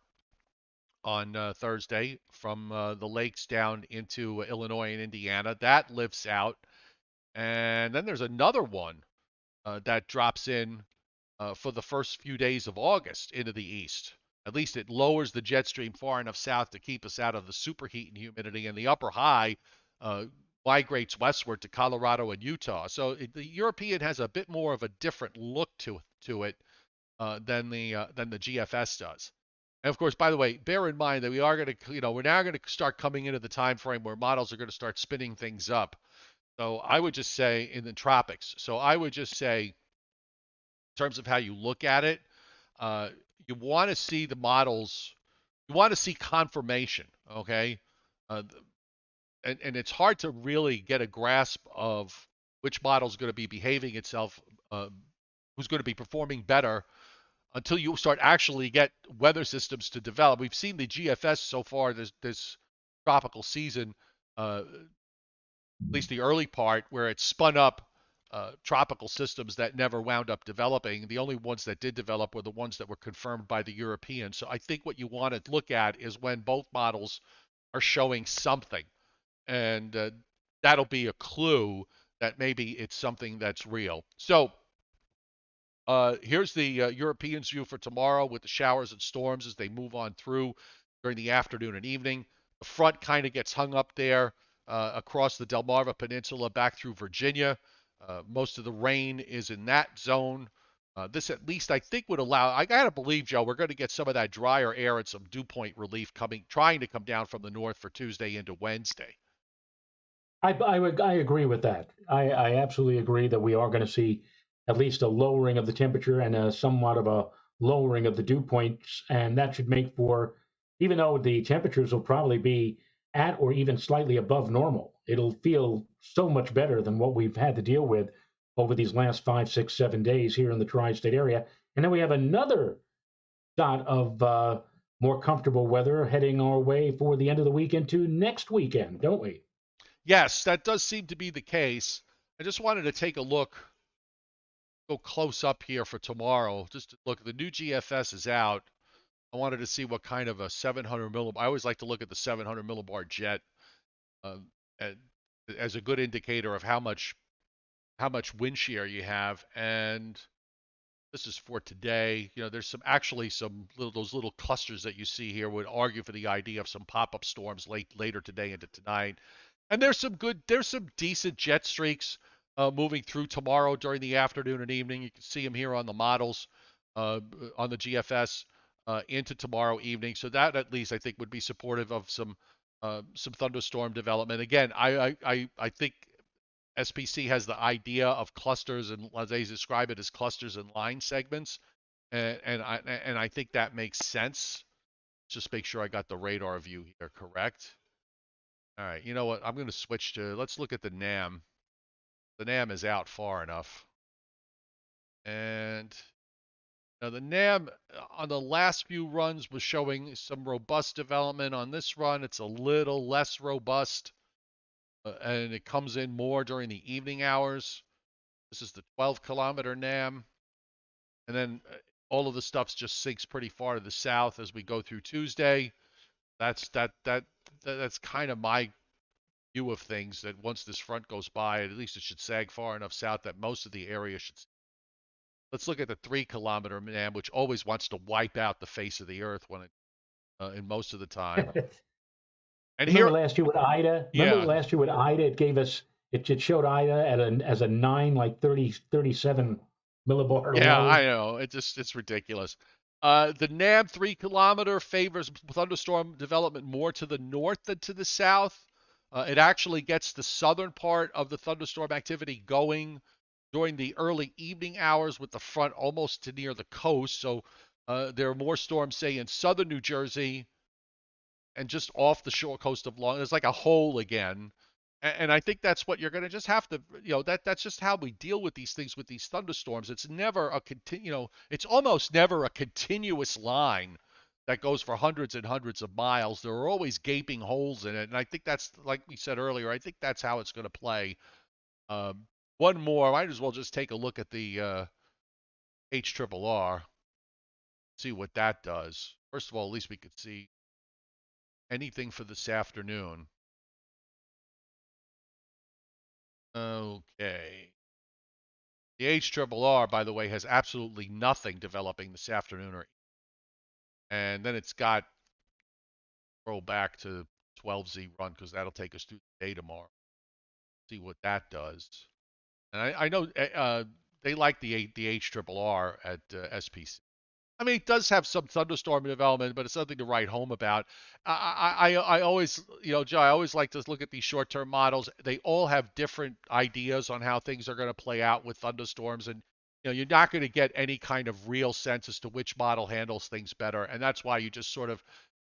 on Thursday from the lakes down into Illinois and Indiana. That lifts out. And then there's another one that drops in for the first few days of August into the east. At least it lowers the jet stream far enough south to keep us out of the superheat and humidity. And the upper high migrates westward to Colorado and Utah. So the European has a bit more of a different look to it than the GFS does. And of course, by the way, bear in mind that we are going to, we're now going to start coming into the time frame where models are going to start spinning things up. So I would just say in the tropics. So I would just say, in terms of how you look at it, you want to see the models, you want to see confirmation, okay? And it's hard to really get a grasp of which model is going to be behaving itself, who's going to be performing better until you start actually get weather systems to develop. We've seen the GFS so far this tropical season, at least the early part, where it spun up tropical systems that never wound up developing. The only ones that did develop were the ones that were confirmed by the Europeans. So I think what you want to look at is when both models are showing something. And that'll be a clue that maybe it's something that's real. So here's the Europeans' view for tomorrow with the showers and storms as they move on through during the afternoon and evening. The front kind of gets hung up there across the Delmarva Peninsula back through Virginia. Most of the rain is in that zone. This at least I think would allow, I gotta believe, Joe, we're going to get some of that drier air and some dew point relief trying to come down from the north for Tuesday into Wednesday. I agree with that. I absolutely agree that we are going to see at least a lowering of the temperature and a somewhat of a lowering of the dew points, and that should make for, even though the temperatures will probably be at or even slightly above normal, it'll feel so much better than what we've had to deal with over these last 5, 6, 7 days here in the tri-state area. And then we have another shot of more comfortable weather heading our way for the end of the week into next weekend, don't we? Yes, that does seem to be the case. I just wanted to take a look, go close up here for tomorrow. Just to look, the new GFS is out. I wanted to see what kind of a 700 millibar. I always like to look at the 700 millibar jet as a good indicator of how much wind shear you have. And this is for today. There's those little clusters that you see here would argue for the idea of some pop-up storms later today into tonight. And there's some decent jet streaks moving through tomorrow during the afternoon and evening. You can see them here on the models on the GFS into tomorrow evening. So that at least I think would be supportive of some thunderstorm development. Again, I think SPC has the idea of clusters, and as they describe it as clusters and line segments, and I think that makes sense. Just make sure I got the radar view here correct. All right, you know what? I'm going to switch to, let's look at the NAM. The NAM is out far enough. And now the NAM on the last few runs was showing some robust development. On this run, it's a little less robust. And it comes in more during the evening hours. This is the 12-kilometer NAM. And then all of the stuff just sinks pretty far to the south as we go through Tuesday. That's kind of my view of things, that once this front goes by, at least it should sag far enough south that most of the area should. Let's look at the 3-kilometer NAM, which always wants to wipe out the face of the earth when in most of the time. And remember last year with Ida? Yeah. Remember last year with Ida? It gave us, it showed Ida as a 9, like 37 millibar. Yeah, low. I know. It's ridiculous. The NAM 3-kilometer favors thunderstorm development more to the north than to the south. It actually gets the southern part of the thunderstorm activity going during the early evening hours with the front almost to near the coast. So there are more storms, say, in southern New Jersey and just off the shore coast of Long. There's like a hole again. And I think that's what you're going to just have to, that's just how we deal with these things with these thunderstorms. It's never a it's almost never a continuous line that goes for hundreds and hundreds of miles. There are always gaping holes in it, and I think that's like we said earlier. I think that's how it's going to play. One more, might as well just take a look at the HRRR, see what that does. First of all, at least we could see anything for this afternoon. Okay. The HRRR, by the way, has absolutely nothing developing this afternoon, and then it's got roll back to 12Z run because that'll take us through the day tomorrow. See what that does. And I know they like the HRRR at SPC. I mean, it does have some thunderstorm development, but it's nothing to write home about. I always, Joe, I always like to look at these short-term models. They all have different ideas on how things are going to play out with thunderstorms, and you're not going to get any kind of real sense as to which model handles things better, and that's why you just sort of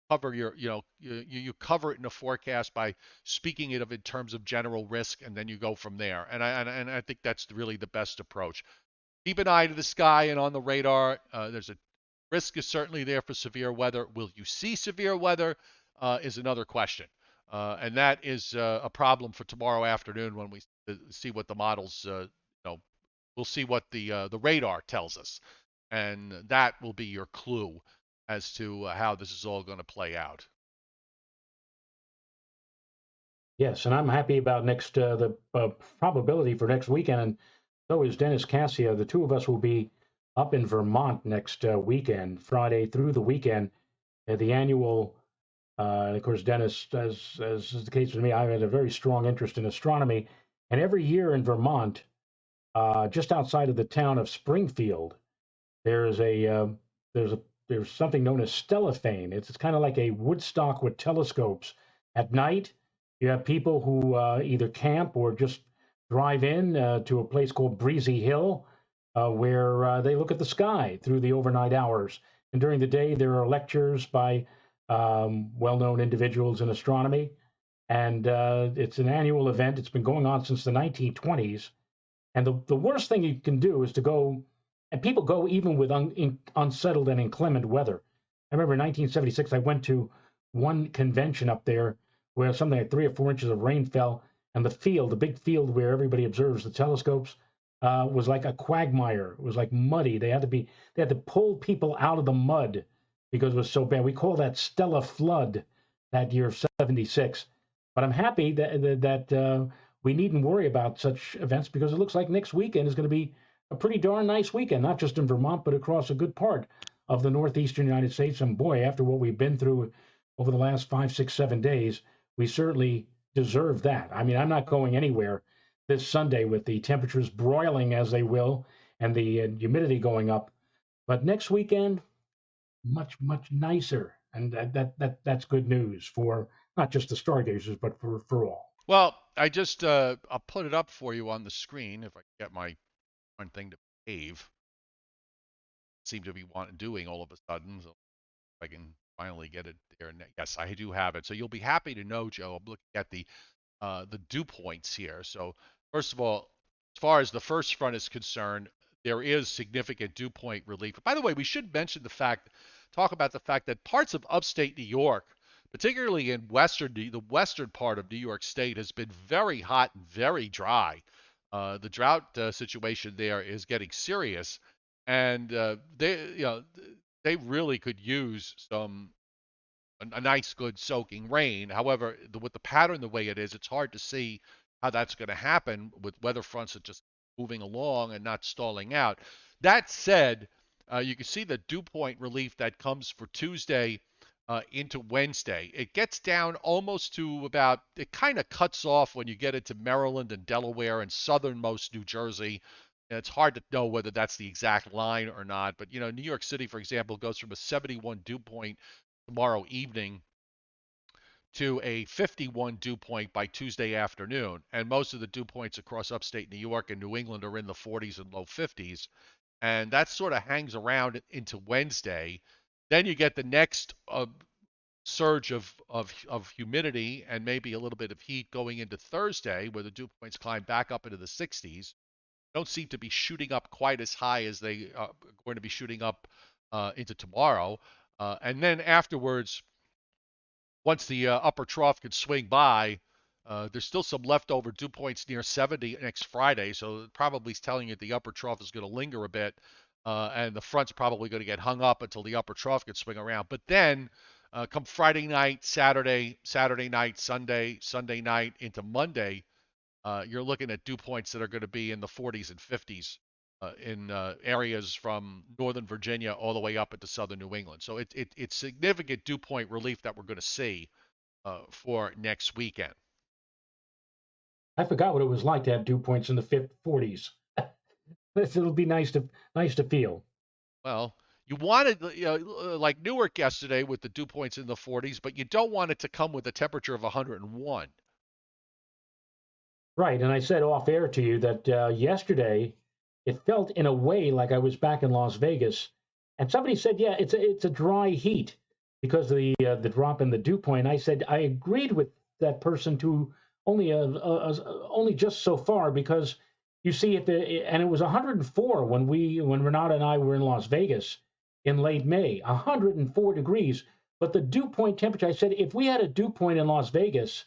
cover you cover it in a forecast by speaking it of in terms of general risk, and then you go from there. And I think that's really the best approach. Keep an eye to the sky and on the radar. There's a risk is certainly there for severe weather. Will you see severe weather is another question. And that is a problem for tomorrow afternoon when we see what the models, we'll see what the radar tells us. And that will be your clue as to how this is all going to play out. Yes, and I'm happy about the probability for next weekend, and so is Dennis Cassia. The two of us will be up in Vermont next weekend, Friday through the weekend, at the annual. And of course, Dennis, as is the case with me, I had a very strong interest in astronomy, and every year in Vermont, just outside of the town of Springfield, there's a there's something known as stellophane. It's kind of like a Woodstock with telescopes. At night, you have people who either camp or just drive in to a place called Breezy Hill, where they look at the sky through the overnight hours. And during the day, there are lectures by well-known individuals in astronomy. And it's an annual event. It's been going on since the 1920s. And the worst thing you can do is to go, and people go even with unsettled and inclement weather. I remember in 1976, I went to one convention up there where something like 3 or 4 inches of rain fell, and the big field where everybody observes the telescopes, was like a quagmire. It was like muddy. They had to pull people out of the mud because it was so bad. We call that Stella flood that year of '76. But I'm happy that we needn't worry about such events because it looks like next weekend is going to be a pretty darn nice weekend, not just in Vermont, but across a good part of the northeastern United States. And boy, after what we've been through over the last 5, 6, 7 days, we certainly deserve that. I mean, I'm not going anywhere this Sunday with the temperatures broiling as they will and the humidity going up. But next weekend, much, much nicer. And that's good news for not just the stargazers, but for all. Well, I just I'll put it up for you on the screen if I get my one thing to behave. Seem to be doing all of a sudden. So if I can finally get it there. Yes, I do have it. So you'll be happy to know, Joe. I'm looking at the dew points here. So first of all, as far as the first front is concerned, there is significant dew point relief. By the way, we should mention talk about the fact that parts of upstate New York, particularly in the western part of New York State, has been very hot and very dry. The drought situation there is getting serious, and they really could use a nice, good soaking rain. However, with the pattern the way it is, it's hard to see how that's going to happen with weather fronts that just moving along and not stalling out. That said, you can see the dew point relief that comes for Tuesday into Wednesday. It gets down almost to about, it kind of cuts off when you get into Maryland and Delaware and southernmost New Jersey. And it's hard to know whether that's the exact line or not. But, New York City, for example, goes from a 71 dew point tomorrow evening to a 51 dew point by Tuesday afternoon. And most of the dew points across upstate New York and New England are in the 40s and low 50s. And that sort of hangs around into Wednesday. Then you get the next surge of humidity and maybe a little bit of heat going into Thursday, where the dew points climb back up into the 60s. Don't seem to be shooting up quite as high as they are going to be shooting up into tomorrow. And then afterwards, once the upper trough can swing by, there's still some leftover dew points near 70 next Friday, so it probably is telling you the upper trough is going to linger a bit, and the front's probably going to get hung up until the upper trough can swing around. But then, come Friday night, Saturday night, Sunday night into Monday, you're looking at dew points that are going to be in the 40s and 50s in areas from northern Virginia all the way up into southern New England. So it's significant dew point relief that we're going to see for next weekend. I forgot what it was like to have dew points in the 40s. It'll be nice to feel. Well, you wanted, like Newark yesterday with the dew points in the 40s, but you don't want it to come with a temperature of 101. Right, and I said off air to you that yesterday it felt in a way like I was back in Las Vegas, and somebody said, "Yeah, it's a dry heat because of the drop in the dew point." I said I agreed with that person to only just so far, because you see and it was 104 when Renata and I were in Las Vegas in late May, 104 degrees, but the dew point temperature. I said if we had a dew point in Las Vegas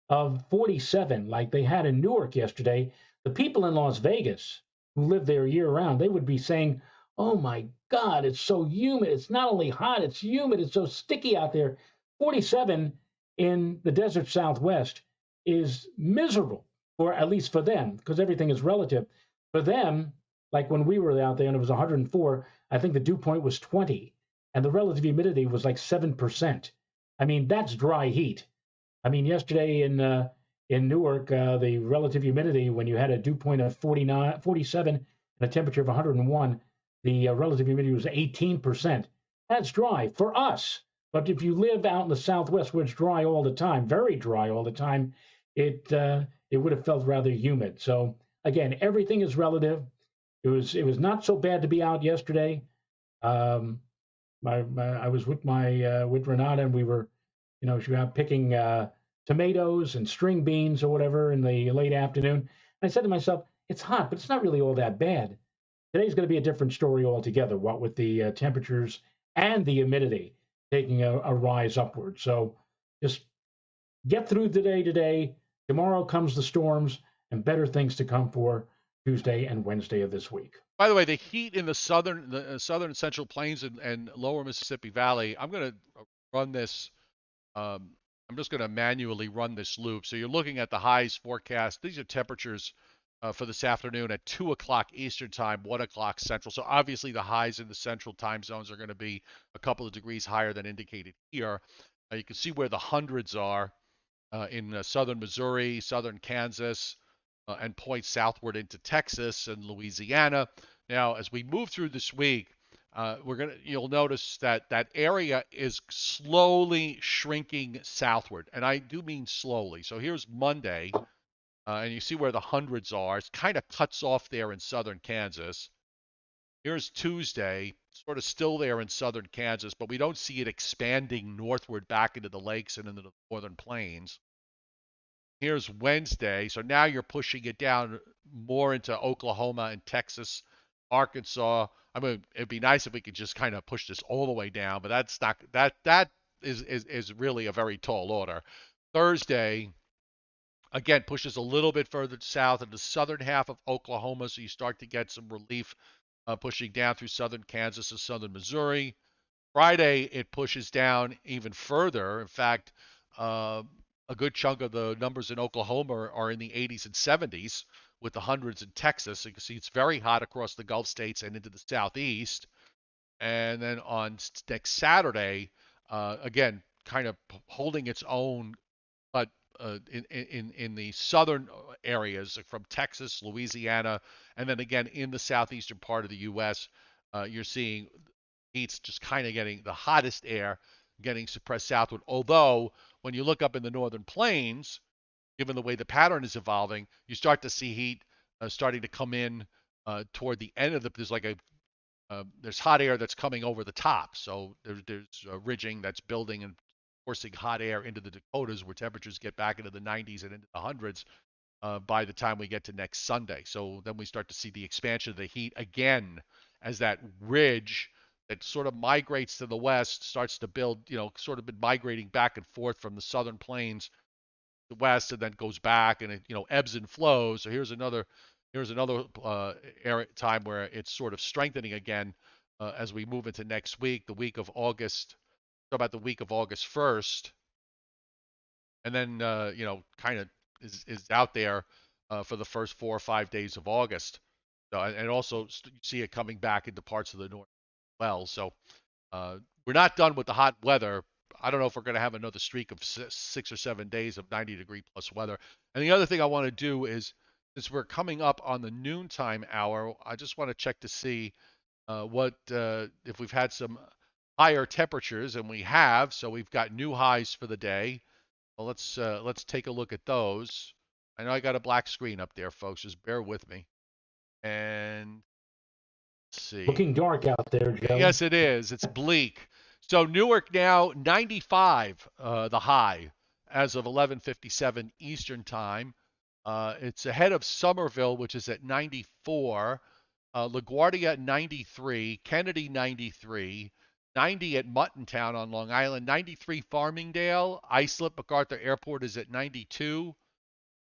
of 47, like they had in Newark yesterday, the people in Las Vegas who live there year round, they would be saying, "Oh my God, it's so humid. It's not only hot, it's humid. It's so sticky out there." 47 in the desert Southwest is miserable, or at least for them, because everything is relative. For them, like when we were out there and it was 104, I think the dew point was 20, and the relative humidity was like 7%. I mean, that's dry heat. I mean, yesterday in Newark, the relative humidity, when you had a dew point of 47 and a temperature of 101, the relative humidity was 18%. That's dry for us. But if you live out in the Southwest where it's dry all the time, very dry all the time, it would have felt rather humid. So again, everything is relative. It was not so bad to be out yesterday. I was with with Renata, and we were, she was out picking tomatoes and string beans or whatever in the late afternoon. And I said to myself, it's hot, but it's not really all that bad. Today's going to be a different story altogether, what with the temperatures and the humidity taking a rise upward. So just get through the day today. Tomorrow comes the storms and better things to come for Tuesday and Wednesday of this week. By the way, the heat in the southern and central plains and lower Mississippi Valley, I'm going to run this. I'm just going to manually run this loop. So you're looking at the highs forecast. These are temperatures for this afternoon at 2 o'clock Eastern time, 1 o'clock Central. So obviously the highs in the central time zones are going to be a couple of degrees higher than indicated here. You can see where the hundreds are in southern Missouri, southern Kansas, and points southward into Texas and Louisiana. Now, as we move through this week, you'll notice that that area is slowly shrinking southward, and I do mean slowly. So here's Monday, and you see where the hundreds are. It kind of cuts off there in southern Kansas. Here's Tuesday, sort of still there in southern Kansas, but we don't see it expanding northward back into the lakes and into the northern plains. Here's Wednesday, so now you're pushing it down more into Oklahoma and Texas, Arkansas. I mean, it'd be nice if we could just kind of push this all the way down, but that's not that is really a very tall order. Thursday, again, pushes a little bit further south in the southern half of Oklahoma, so you start to get some relief pushing down through southern Kansas and southern Missouri. Friday, it pushes down even further. In fact, a good chunk of the numbers in Oklahoma are in the 80s and 70s, with the hundreds in Texas. So you can see it's very hot across the Gulf states and into the southeast. And then on next Saturday, again, kind of holding its own, but in the southern areas from Texas, Louisiana, and then again in the southeastern part of the U.S., you're seeing heat's just kind of getting the hottest air getting suppressed southward. Although, when you look up in the northern plains, given the way the pattern is evolving, you start to see heat starting to come in toward the end of there's like there's hot air that's coming over the top. So there's ridging that's building and forcing hot air into the Dakotas where temperatures get back into the 90s and into the hundreds by the time we get to next Sunday. So then we start to see the expansion of the heat again as that ridge that sort of migrates to the west starts to build, sort of been migrating back and forth from the southern plains to the west and then goes back and it, ebbs and flows. So here's another time where it's sort of strengthening again as we move into next week, the week of August, about the week of August 1st, and then kind of is out there for the first 4 or 5 days of August. So, and also you see it coming back into parts of the north as well. So we're not done with the hot weather. I don't know if we're going to have another streak of 6 or 7 days of 90-degree plus weather. And the other thing I want to do is, since we're coming up on the noontime hour, I just want to check to see if we've had some higher temperatures, and we have. So we've got new highs for the day. Well, let's take a look at those. I know I got a black screen up there, folks. Just bear with me. And let's see. Looking dark out there, Joe. Yes, it is. It's bleak. So Newark now 95, the high as of 11:57 Eastern time. It's ahead of Somerville, which is at 94. LaGuardia at 93. Kennedy 93. 90 at Muttontown on Long Island. 93 Farmingdale. Islip MacArthur Airport is at 92.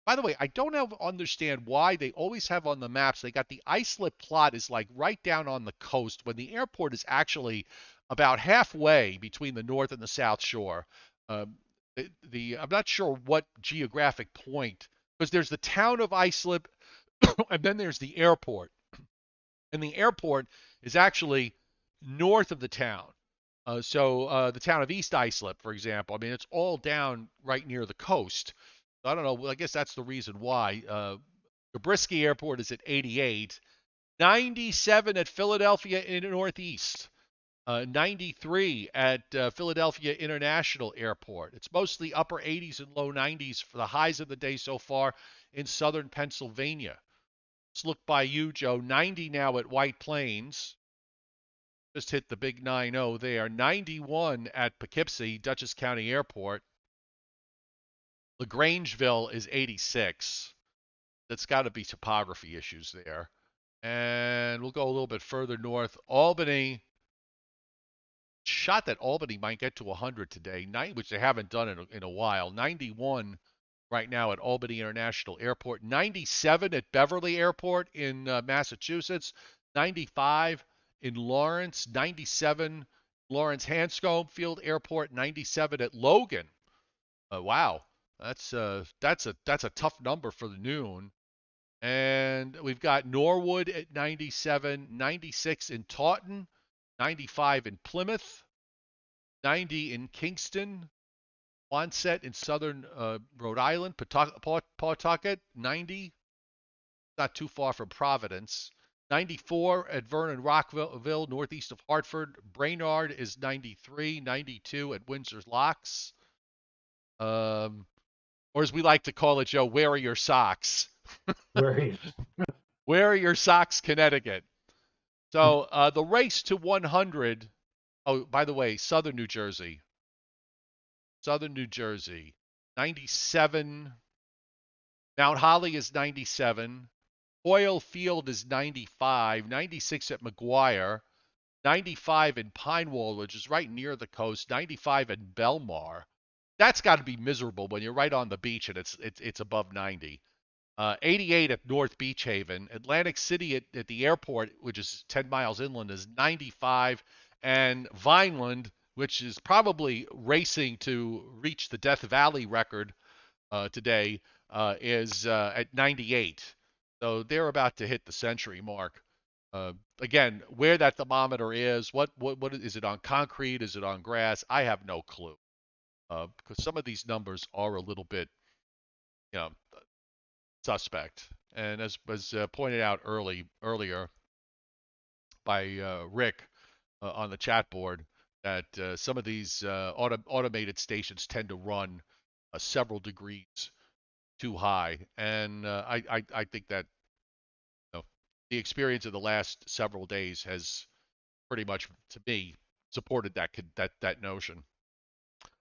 By the way, I don't understand why they always have on the maps, they got the Islip plot is like right down on the coast when the airport is actually about halfway between the north and the south shore. I'm not sure what geographic point, because there's the town of Islip and then there's the airport. And the airport is actually north of the town. So the town of East Islip, for example, I mean, it's all down right near the coast. I don't know. I guess that's the reason why. Gabrisky Airport is at 88. 97 at Philadelphia in Northeast. 93 at Philadelphia International Airport. It's mostly upper 80s and low 90s for the highs of the day so far in southern Pennsylvania. Let's look by you, Joe. 90 now at White Plains. Just hit the big 90 there. 91 at Poughkeepsie, Dutchess County Airport. LaGrangeville is 86. That's got to be topography issues there. And we'll go a little bit further north. Albany, shot that Albany might get to 100 today, which they haven't done in a while. 91 right now at Albany International Airport. 97 at Beverly Airport in Massachusetts. 95 in Lawrence. 97 Lawrence Hanscom Field Airport. 97 at Logan. Wow. That's a tough number for the noon. And we've got Norwood at 97, 96 in Taunton, 95 in Plymouth, 90 in Kingston, Quonset in southern Rhode Island, Pawtucket, 90, not too far from Providence, 94 at Vernon Rockville, northeast of Hartford. Brainerd is 93, 92 at Windsor's Locks. Or as we like to call it, Joe, where are your socks? Where are your socks, Connecticut? So the race to 100. Oh, by the way, Southern New Jersey. 97. Mount Holly is 97. Hoyle Field is 95. 96 at McGuire. 95 in Pinewall, which is right near the coast. 95 in Belmar. That's got to be miserable when you're right on the beach and it's above 90. 88 at North Beach Haven. Atlantic City at the airport, which is 10 miles inland, is 95. And Vineland, which is probably racing to reach the Death Valley record today, is at 98. So they're about to hit the century mark. Again, where that thermometer is, what is it on concrete? Is it on grass? I have no clue. Because some of these numbers are a little bit, suspect. And as was pointed out earlier by Rick on the chat board, that some of these automated stations tend to run several degrees too high, and I think that the experience of the last several days has pretty much, to me, supported that notion.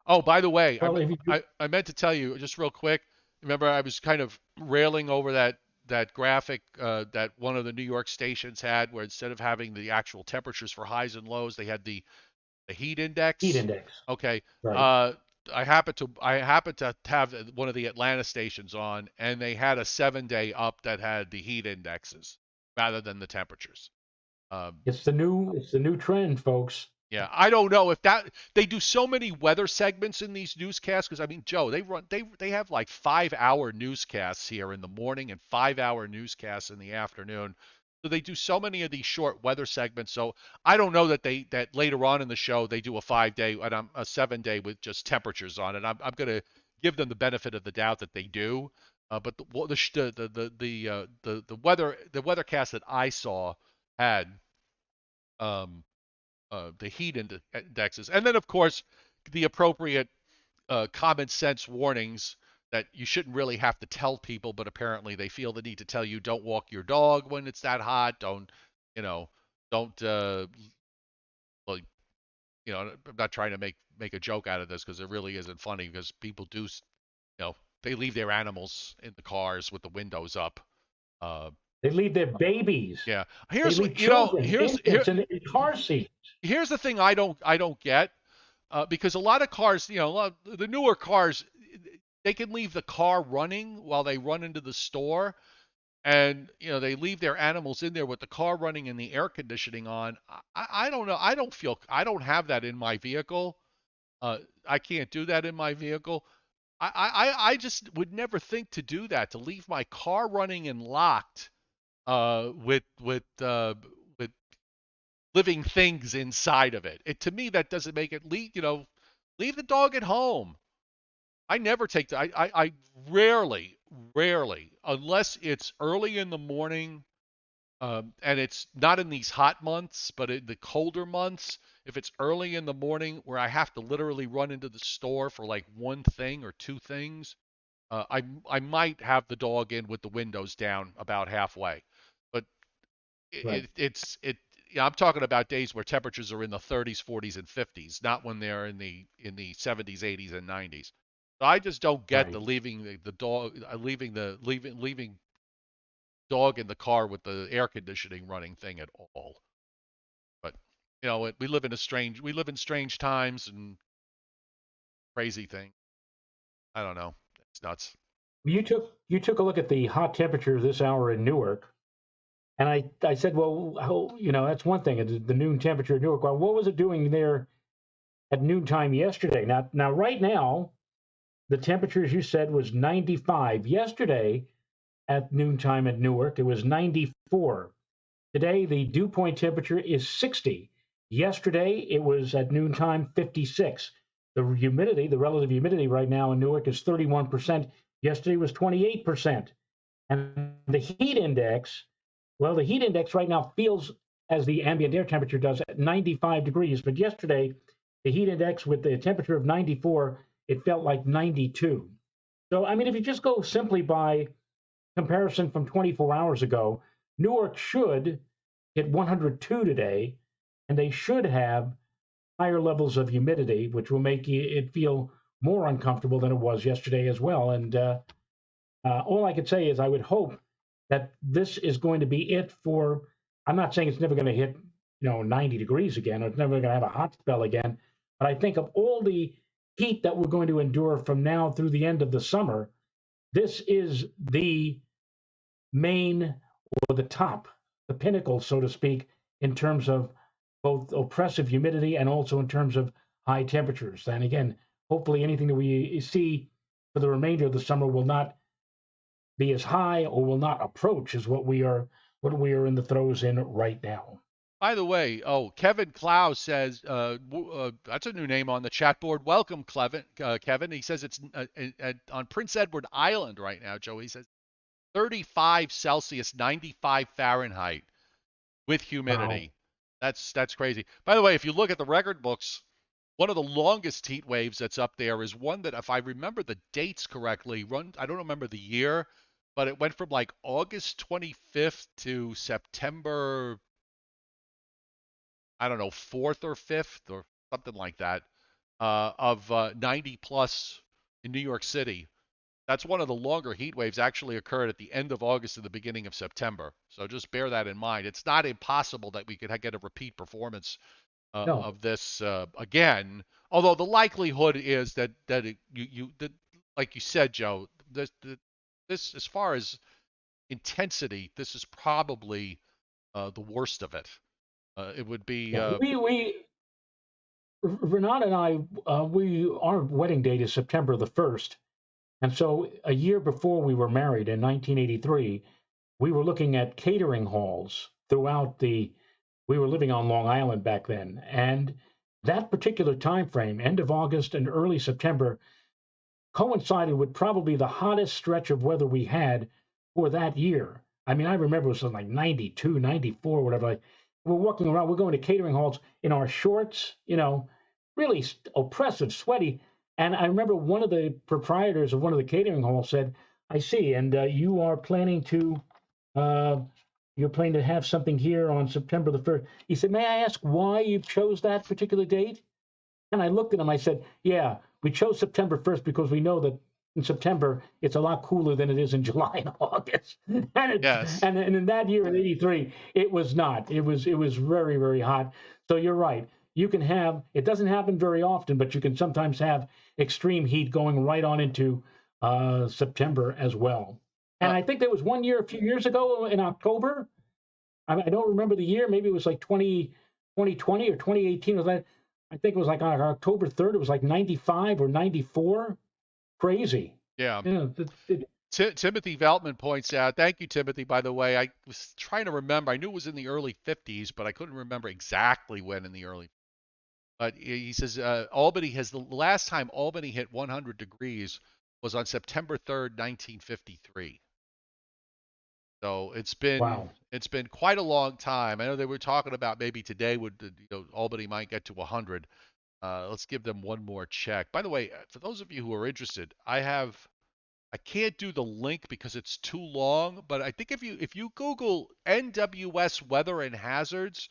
Oh, by the way, Well, if you I meant to tell you just real quick. Remember, I was kind of railing over that graphic that one of the New York stations had, where instead of having the actual temperatures for highs and lows, they had the heat heat index. index, Okay. right? I happened to have one of the Atlanta stations on, and they had a 7-day up that had the heat indexes rather than the temperatures. Um, It's the new trend, folks. yeah, I don't know if that they do so many weather segments in these newscasts because I mean, Joe, they have like 5-hour newscasts here in the morning and 5-hour newscasts in the afternoon. So they do so many of these short weather segments. So I don't know that later on in the show they do a 5-day and a 7-day with just temperatures on it. I'm going to give them the benefit of the doubt that they do. But the weathercast that I saw had the heat indexes, and then of course the appropriate common sense warnings that you shouldn't really have to tell people, but apparently they feel the need to tell you: don't walk your dog when it's that hot. Don't, you know, don't. Well, I'm not trying to make a joke out of this because it really isn't funny because people do, they leave their animals in the cars with the windows up. Uh, They leave their babies. yeah. They Here's leave you know children, here's here infants in car seats. here's the thing I don't get because a lot of cars, the newer cars, they can leave the car running while they run into the store, and they leave their animals in there with the car running and the air conditioning on. I don't know. I don't have that in my vehicle. I can't do that in my vehicle. I just would never think to do that, to leave my car running and locked with living things inside of it. To me, that doesn't make it leave the dog at home. I never take the I rarely, unless it's early in the morning, and it's not in these hot months, but in the colder months, if it's early in the morning where I have to literally run into the store for like one thing or two things, I might have the dog in with the windows down about halfway. But Right. I'm talking about days where temperatures are in the 30s, 40s, and 50s, not when they're in the 70s, 80s, and 90s. So I just don't get the Right. leaving the dog leaving dog in the car with the air conditioning running thing at all. But we live in strange times and crazy thing. I don't know. It's nuts. You took a look at the hot temperature this hour in Newark, and I said, well, that's one thing. It's the noon temperature in Newark. Well, what was it doing there at noontime yesterday? Now, right now, the temperature, as you said, was 95. Yesterday at noontime at Newark, it was 94. Today, the dew point temperature is 60. Yesterday, it was at noontime 56. The relative humidity right now in Newark is 31%. Yesterday was 28%. And the heat index, well, the heat index right now feels as the ambient air temperature does at 95 degrees. But yesterday, the heat index with the temperature of 94, it felt like 92. So, I mean, if you just go simply by comparison from 24 hours ago, Newark should hit 102 today, and they should have higher levels of humidity, which will make it feel more uncomfortable than it was yesterday as well. And all I could say is I would hope that this is going to be it for. I'm not saying it's never going to hit 90 degrees again, or it's never going to have a hot spell again. But I think of all the heat that we're going to endure from now through the end of the summer, this is the main or the top, the pinnacle, so to speak, in terms of both oppressive humidity and also in terms of high temperatures. And again, hopefully anything that we see for the remainder of the summer will not be as high or will not approach as what we are in the throes in right now. By the way, Kevin Clow says that's a new name on the chat board. Welcome, Kevin. He says it's on Prince Edward Island right now, Joe. He says 35 Celsius, 95 Fahrenheit with humidity. Wow. That's crazy. By the way, if you look at the record books, one of the longest heat waves that's up there is one that, if I remember the dates correctly, I don't remember the year, but it went from like August 25th to September, I don't know, 4th or 5th or something like that, of 90 plus in New York City. That's one of the longer heat waves, actually occurred at the end of August and the beginning of September. So just bear that in mind. It's not impossible that we could get a repeat performance No, of this again. Although the likelihood is that like you said, Joe, this as far as intensity, this is probably the worst of it. It would be yeah. We Renata and I, our wedding date is September the 1st. And so a year before we were married in 1983, we were looking at catering halls throughout we were living on Long Island back then. And that particular time frame, end of August and early September, coincided with probably the hottest stretch of weather we had for that year. I mean, I remember it was something like 92, 94, whatever. Like, we're walking around, we're going to catering halls in our shorts, really oppressive, sweaty. And I remember one of the proprietors of one of the catering halls said, "I see, and you are planning to you're planning to have something here on September the 1st." He said, "May I ask why you chose that particular date?" And I looked at him. I said, "Yeah, we chose September 1st because we know that in September it's a lot cooler than it is in July and August." yes. And in that year in '83, it was not. It was very, very hot. So you're right. You can have, it doesn't happen very often, but you can sometimes have extreme heat going right on into September as well. And Uh, I think there was one year a few years ago in October. I don't remember the year. Maybe it was like 2020 or 2018. Was that? I think it was like on October 3rd. It was like 95 or 94. Crazy. yeah. Yeah. Timothy Veltman points out, thank you, Timothy, by the way. I was trying to remember. I knew it was in the early 50s, but I couldn't remember exactly when in the early. But he says Albany has the last time Albany hit 100 degrees was on September 3rd, 1953. So Wow. it's been quite a long time. I know they were talking about maybe today Albany might get to 100. Let's give them one more check. By the way, for those of you who are interested, I can't do the link because it's too long, but I think if you Google NWS weather and hazards,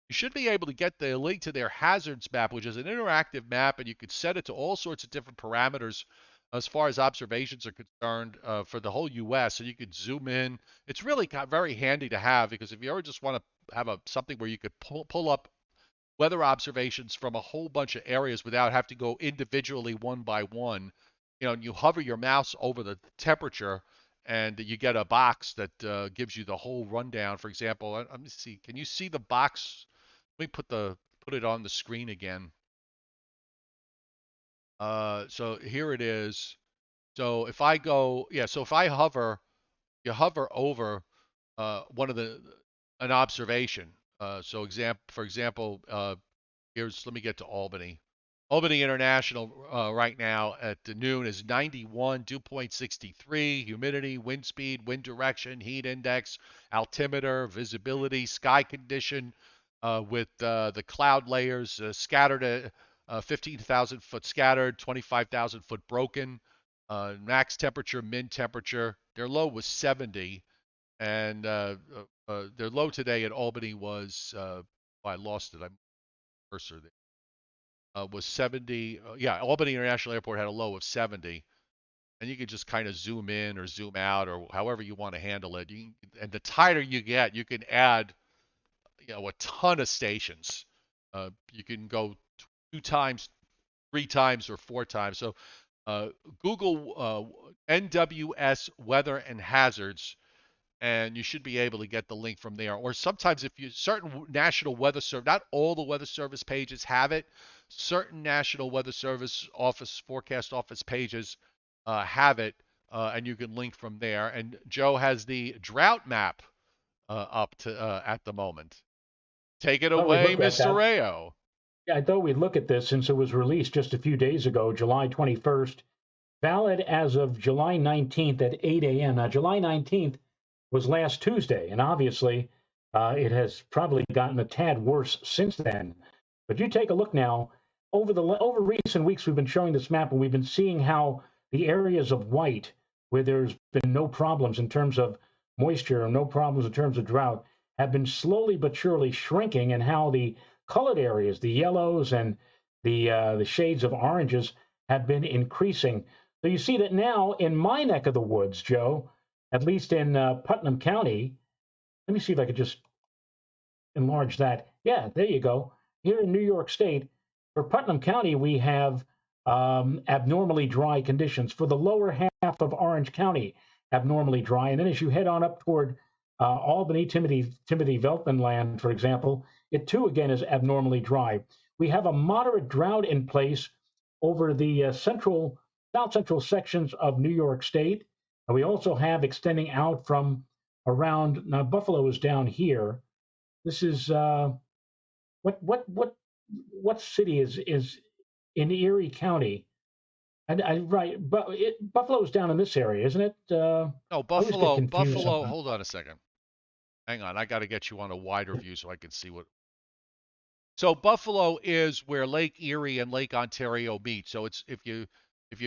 you should be able to get the link to their hazards map, which is an interactive map, and you could set it to all sorts of different parameters as far as observations are concerned for the whole U.S. And you could zoom in. It's really very handy to have because if you ever just want to have something where you could pull up weather observations from a whole bunch of areas without having to go individually one by one, and you hover your mouse over the temperature and you get a box that gives you the whole rundown. For example, let me see. Can you see the box? Let me put it on the screen again. So here it is. So if I go, yeah. So if I hover, you hover over one of an observation. For example, let me get to Albany. Albany International right now at noon is 91, dew point 63, humidity, wind speed, wind direction, heat index, altimeter, visibility, sky condition with the cloud layers scattered at 15,000 foot scattered, 25,000 foot broken, max temperature, min temperature. Their low was 70, and their low today at Albany was, I lost it. I'm cursor there. Was 70. Yeah, Albany International Airport had a low of 70, and you can just kind of zoom in or zoom out or however you want to handle it. And the tighter you get, you can add a ton of stations. You can go 2 times, 3 times, or 4 times. So Google NWS weather and hazards, and you should be able to get the link from there. Or sometimes if you certain National Weather Service, not all the Weather Service pages have it. Certain National Weather Service office forecast office pages have it, and you can link from there. And Joe has the drought map up to at the moment. Take it Well, we away, look at Mr. that. Rayo. Yeah, I thought we'd look at this since it was released just a few days ago, July 21st, valid as of July 19th at 8 a.m. Now, July 19th was last Tuesday, and obviously it has probably gotten a tad worse since then. But you take a look now, over recent weeks, we've been showing this map, and we've been seeing how the areas of white, where there's been no problems in terms of moisture or no problems in terms of drought, have been slowly but surely shrinking, and how the colored areas, the yellows and the shades of oranges, have been increasing. So you see that now in my neck of the woods, Joe, at least in Putnam County. Let me see if I could just enlarge that. Yeah, there you go. Here in New York State, for Putnam County, we have abnormally dry conditions. For the lower half of Orange County, abnormally dry. And then as you head on up toward Albany, Timothy Veltman land, for example, it too again is abnormally dry. We have a moderate drought in place over the south central sections of New York State. And we also have extending out from around, now Buffalo is down here. This is what city is in Erie County? Right, but Buffalo's down in this area, isn't it? No, I always get confused Buffalo. sometimes. Hold on a second. Hang on, I got to get you on a wider view so I can see what. So Buffalo is where Lake Erie and Lake Ontario meet. So it's if you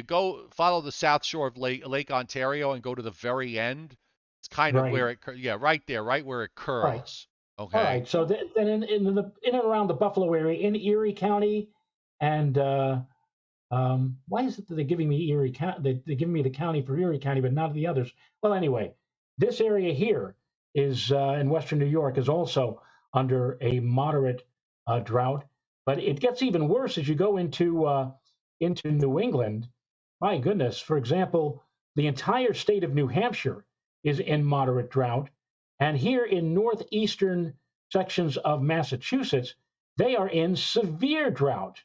go follow the south shore of Lake Ontario and go to the very end, it's kind of Right, where right there, right where it right. curls. All Okay. right. So then in and around the Buffalo area, in Erie County, and why is it that they're giving me Erie County? They're giving me the county for Erie County, but not the others. Well, anyway, this area here is in Western New York is also under a moderate drought, but it gets even worse as you go into New England. My goodness! For example, the entire state of New Hampshire is in moderate drought, and here in northeastern sections of Massachusetts, they are in severe drought.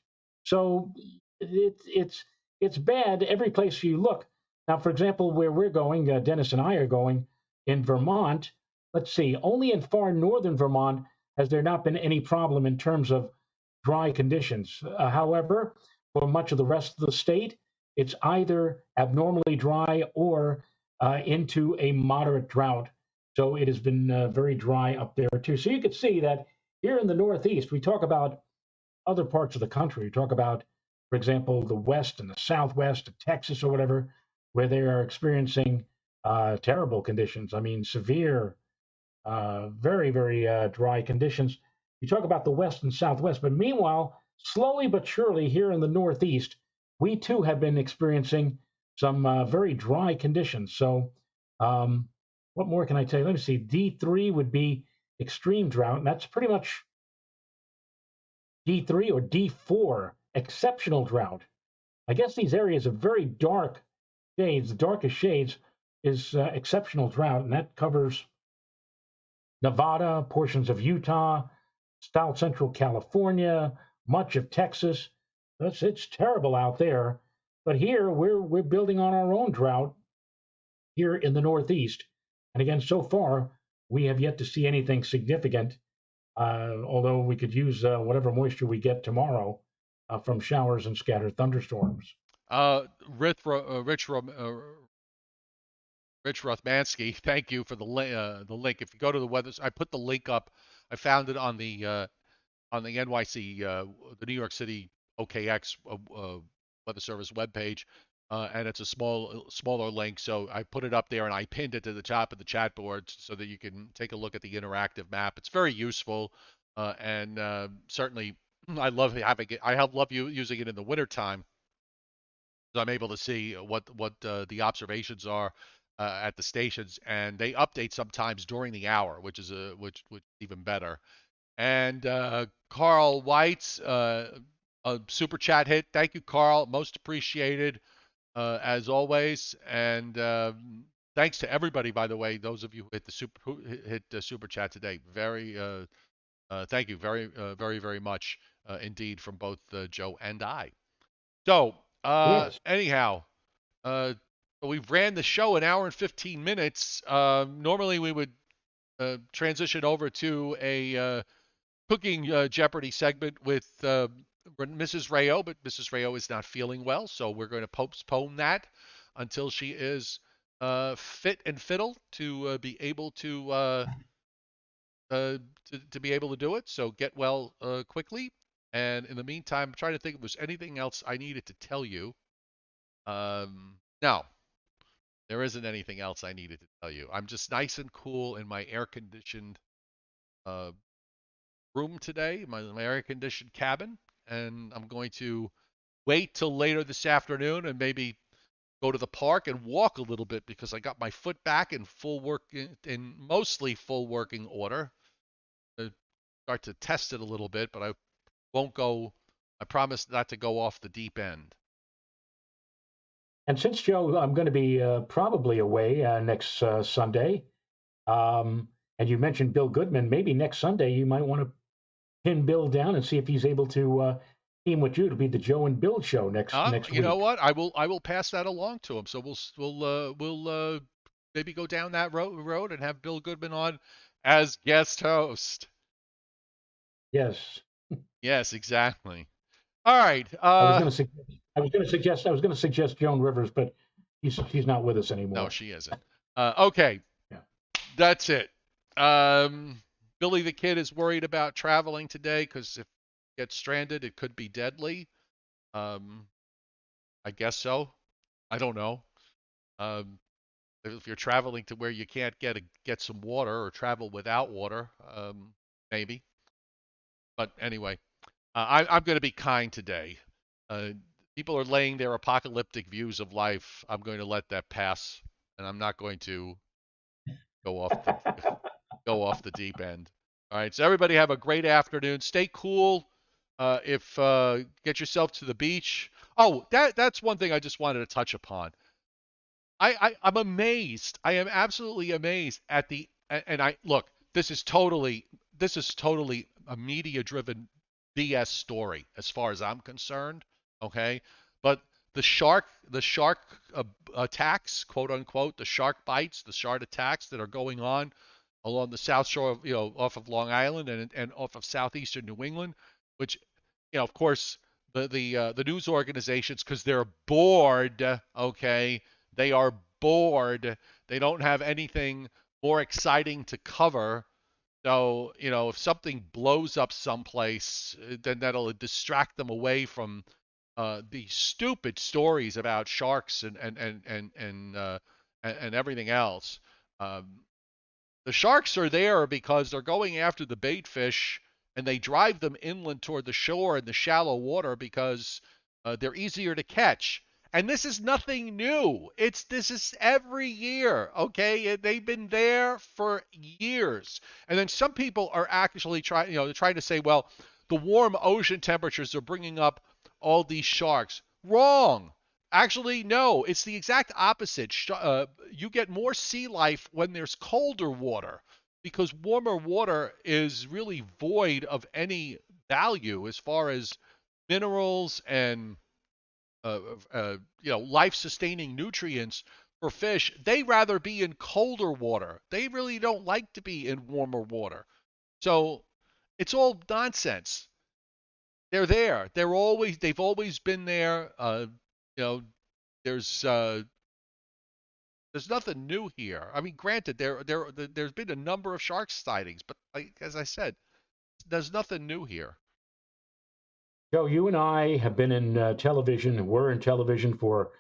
So it's bad every place you look. Now, for example, where we're going, Dennis and I are going in Vermont. Let's see, only in far northern Vermont has there not been any problem in terms of dry conditions. However, for much of the rest of the state, it's either abnormally dry or into a moderate drought. So it has been very dry up there too. So you can see that here in the Northeast, we talk about other parts of the country. We talk about, for example, the West and the Southwest of Texas or whatever, where they are experiencing terrible conditions. I mean, severe, very, very dry conditions. You talk about the West and Southwest, but meanwhile, slowly but surely here in the Northeast, we too have been experiencing some very dry conditions. So, what more can I tell you? Let me see. D3 would be extreme drought, and that's pretty much D3 or D4, exceptional drought. I guess these areas of very dark shades, the darkest shades, is exceptional drought, and that covers Nevada, portions of Utah, South Central California, much of Texas. It's terrible out there. But here we're building on our own drought here in the Northeast. And again, so far we have yet to see anything significant. Although we could use whatever moisture we get tomorrow from showers and scattered thunderstorms. Rich Rothmansky, thank you for the link. If you go to the weather, I put the link up. I found it on the NYC, the New York City OKX Weather Service webpage, and it's a smaller link. So I put it up there and I pinned it to the top of the chat board so that you can take a look at the interactive map. It's very useful, and certainly I love having it. I love using it in the wintertime. So I'm able to see what the observations are at the stations, and they update sometimes during the hour, which is even better. And Carl White's a super chat hit. Thank you, Carl. Most appreciated as always. And thanks to everybody, by the way. Those of you who hit the super chat today. Thank you very very much indeed from both Joe and I. So Yes. anyhow, we've ran the show an hour and 15 minutes. Normally we would transition over to a cooking Jeopardy segment with Mrs. Rayo, but Mrs. Rayo is not feeling well, so we're going to postpone that until she is fit and fiddle to be able to be able to do it. So get well quickly. And in the meantime, I'm trying to think if there's anything else I needed to tell you. No, there isn't anything else I needed to tell you. I'm just nice and cool in my air-conditioned uh, room today, my air-conditioned cabin, and I'm going to wait till later this afternoon and maybe go to the park and walk a little bit because I got my foot back in in mostly full working order. Start to test it a little bit, but I won't go. I promise not to go off the deep end. And since Joe, I'm going to be probably away next Sunday, and you mentioned Bill Goodman, maybe next Sunday you might want to pin Bill down and see if he's able to team with you to be the Joe and Bill show next You know week. what? I will pass that along to him. So we'll maybe go down that road and have Bill Goodman on as guest host. Yes, Yes, exactly. All right. I was going to suggest Joan Rivers, but she's not with us No, anymore. she isn't. Okay, Yeah. that's it. Billy the Kid is worried about traveling today because if he gets stranded, it could be deadly. Um, I guess so. I don't know. Um, if you're traveling to where you can't get some water or travel without water, maybe. But anyway, I'm going to be kind today. Uh, People are laying their apocalyptic views of life. I'm going to let that pass, and I'm not going to go off the go off the deep end. All right, so everybody have a great afternoon. Stay cool. If Get yourself to the beach. Oh, that's one thing I just wanted to touch upon. I'm amazed. I am absolutely amazed at the and I look. This is totally a media driven BS story as far as I'm concerned. Okay, but the shark attacks, quote unquote, the shark bites, the shark attacks that are going on along the south shore of, off of Long Island and off of southeastern New England, which, of course, the news organizations, because they're bored, okay, they are bored. They don't have anything more exciting to cover. So, if something blows up someplace, then that'll distract them away from the stupid stories about sharks and everything else. Um, the sharks are there because they're going after the bait fish and they drive them inland toward the shore in the shallow water because they're easier to catch. And this is nothing new. This is every year, okay? They've been there for years. And then some people are actually trying to say, well, the warm ocean temperatures are bringing up all these sharks. Wrong. Actually, no, it's the exact opposite. You get more sea life when there's colder water because warmer water is really void of any value as far as minerals and life-sustaining nutrients for fish. They rather be in colder water. They really don't like to be in warmer water. So it's all nonsense. They're there. They've always been there. You know, there's uh, there's nothing new here. I mean, granted, there's been a number of shark sightings, but as I said, there's nothing new here. Joe, you and I have been in television, and we're in television for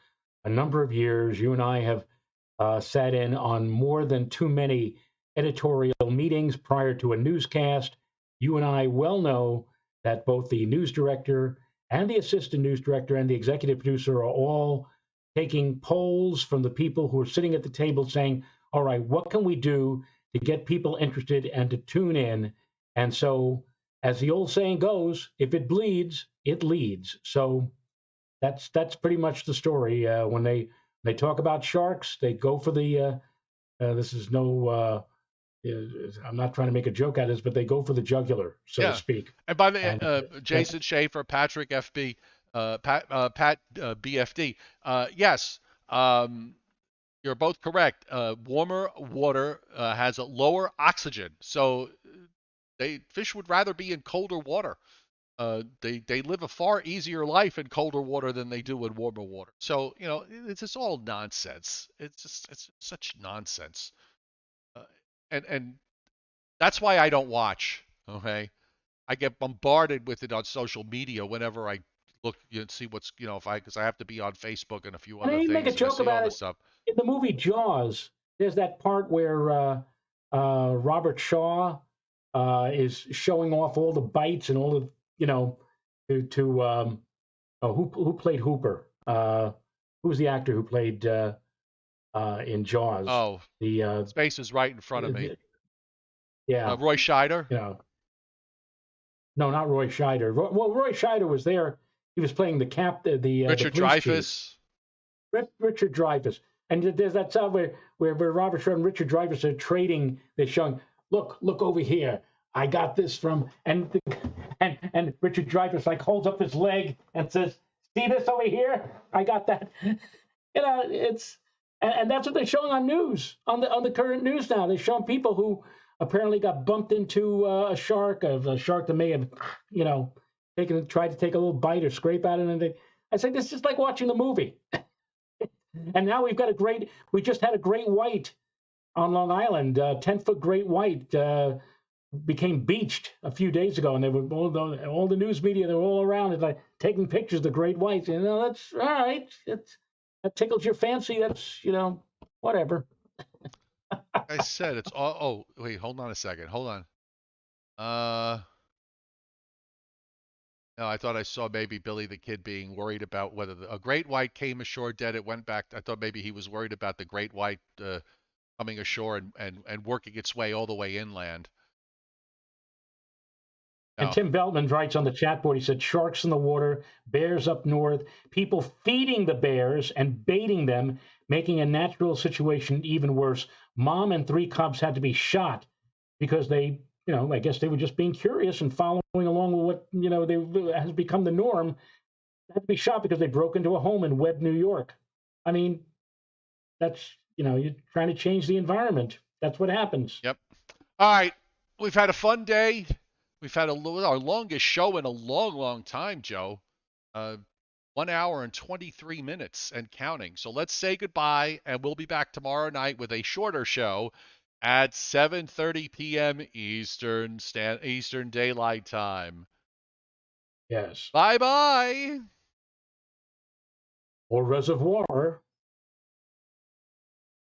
a number of years. You and I have sat in on more than too many editorial meetings prior to a newscast. You and I well know that both the news director and the assistant news director and the executive producer are all taking polls from the people who are sitting at the table saying, all right, what can we do to get people interested and to tune in? And so, as the old saying goes, if it bleeds, it leads. So that's pretty much the story. When they talk about sharks, they go for the. This is no. I'm not trying to make a joke out of this, but they go for the jugular, so to Yeah. speak. And by And the Jason Schaefer, Patrick FB, Pat BFD. Yes, you're both correct. Warmer water has a lower oxygen, so fish would rather be in colder water. They live a far easier life in colder water than they do in warmer water. So it's just all nonsense. It's such nonsense, uh, and that's why I don't watch. Okay, I get bombarded with it on social media whenever I look and see what's, because I have to be on Facebook and a few And other they make a things, and I joke see all about this it stuff. in the movie Jaws. There's that part where Robert Shaw is showing off all the bites and all the, who played Hooper? Who's the actor who played in Jaws? Oh, The space is right in front of me. yeah, Roy Scheider? No, not Roy Scheider. Roy Scheider was there. He was playing the Richard police chief. Dreyfuss? Richard Dreyfuss. And there's that sound where Robert Shaw and Richard Dreyfuss are trading. They're showing, look over here. I got this from, and Richard Dreyfuss like holds up his leg and says, see this over here? I got that. It's, and that's what they're showing on news, on the current news now. They're showing people who apparently got bumped into a shark that may have, tried to take a little bite or scrape at it. And I say, this is like watching the movie. And now we just had a great white on Long Island, 10-foot great white became beached a few days ago. And they were all the news media, they were all around it, like taking pictures of the great whites. That's all right. That tickles your fancy. That's, whatever. I said it's all. Oh, wait, hold on a second. Hold on. No, I thought I saw maybe Billy the Kid being worried about whether a great white came ashore dead. It went back. I thought maybe he was worried about the great white coming ashore and working its way all the way inland. And Tim Veltman writes on the chat board, he said, sharks in the water, bears up north, people feeding the bears and baiting them, making a natural situation even worse. Mom and 3 cubs had to be shot because they, I guess they were just being curious and following along with what, has become the norm. They had to be shot because they broke into a home in Webb, New York. I mean, that's, you're trying to change the environment. That's what happens. Yep. All right. We've had a fun day. We've had our longest show in a long, long time, Joe. 1 hour and 23 minutes and counting. So let's say goodbye, and we'll be back tomorrow night with a shorter show at 7:30 p.m. Eastern Daylight Time. Yes. Bye-bye. Or Reservoir.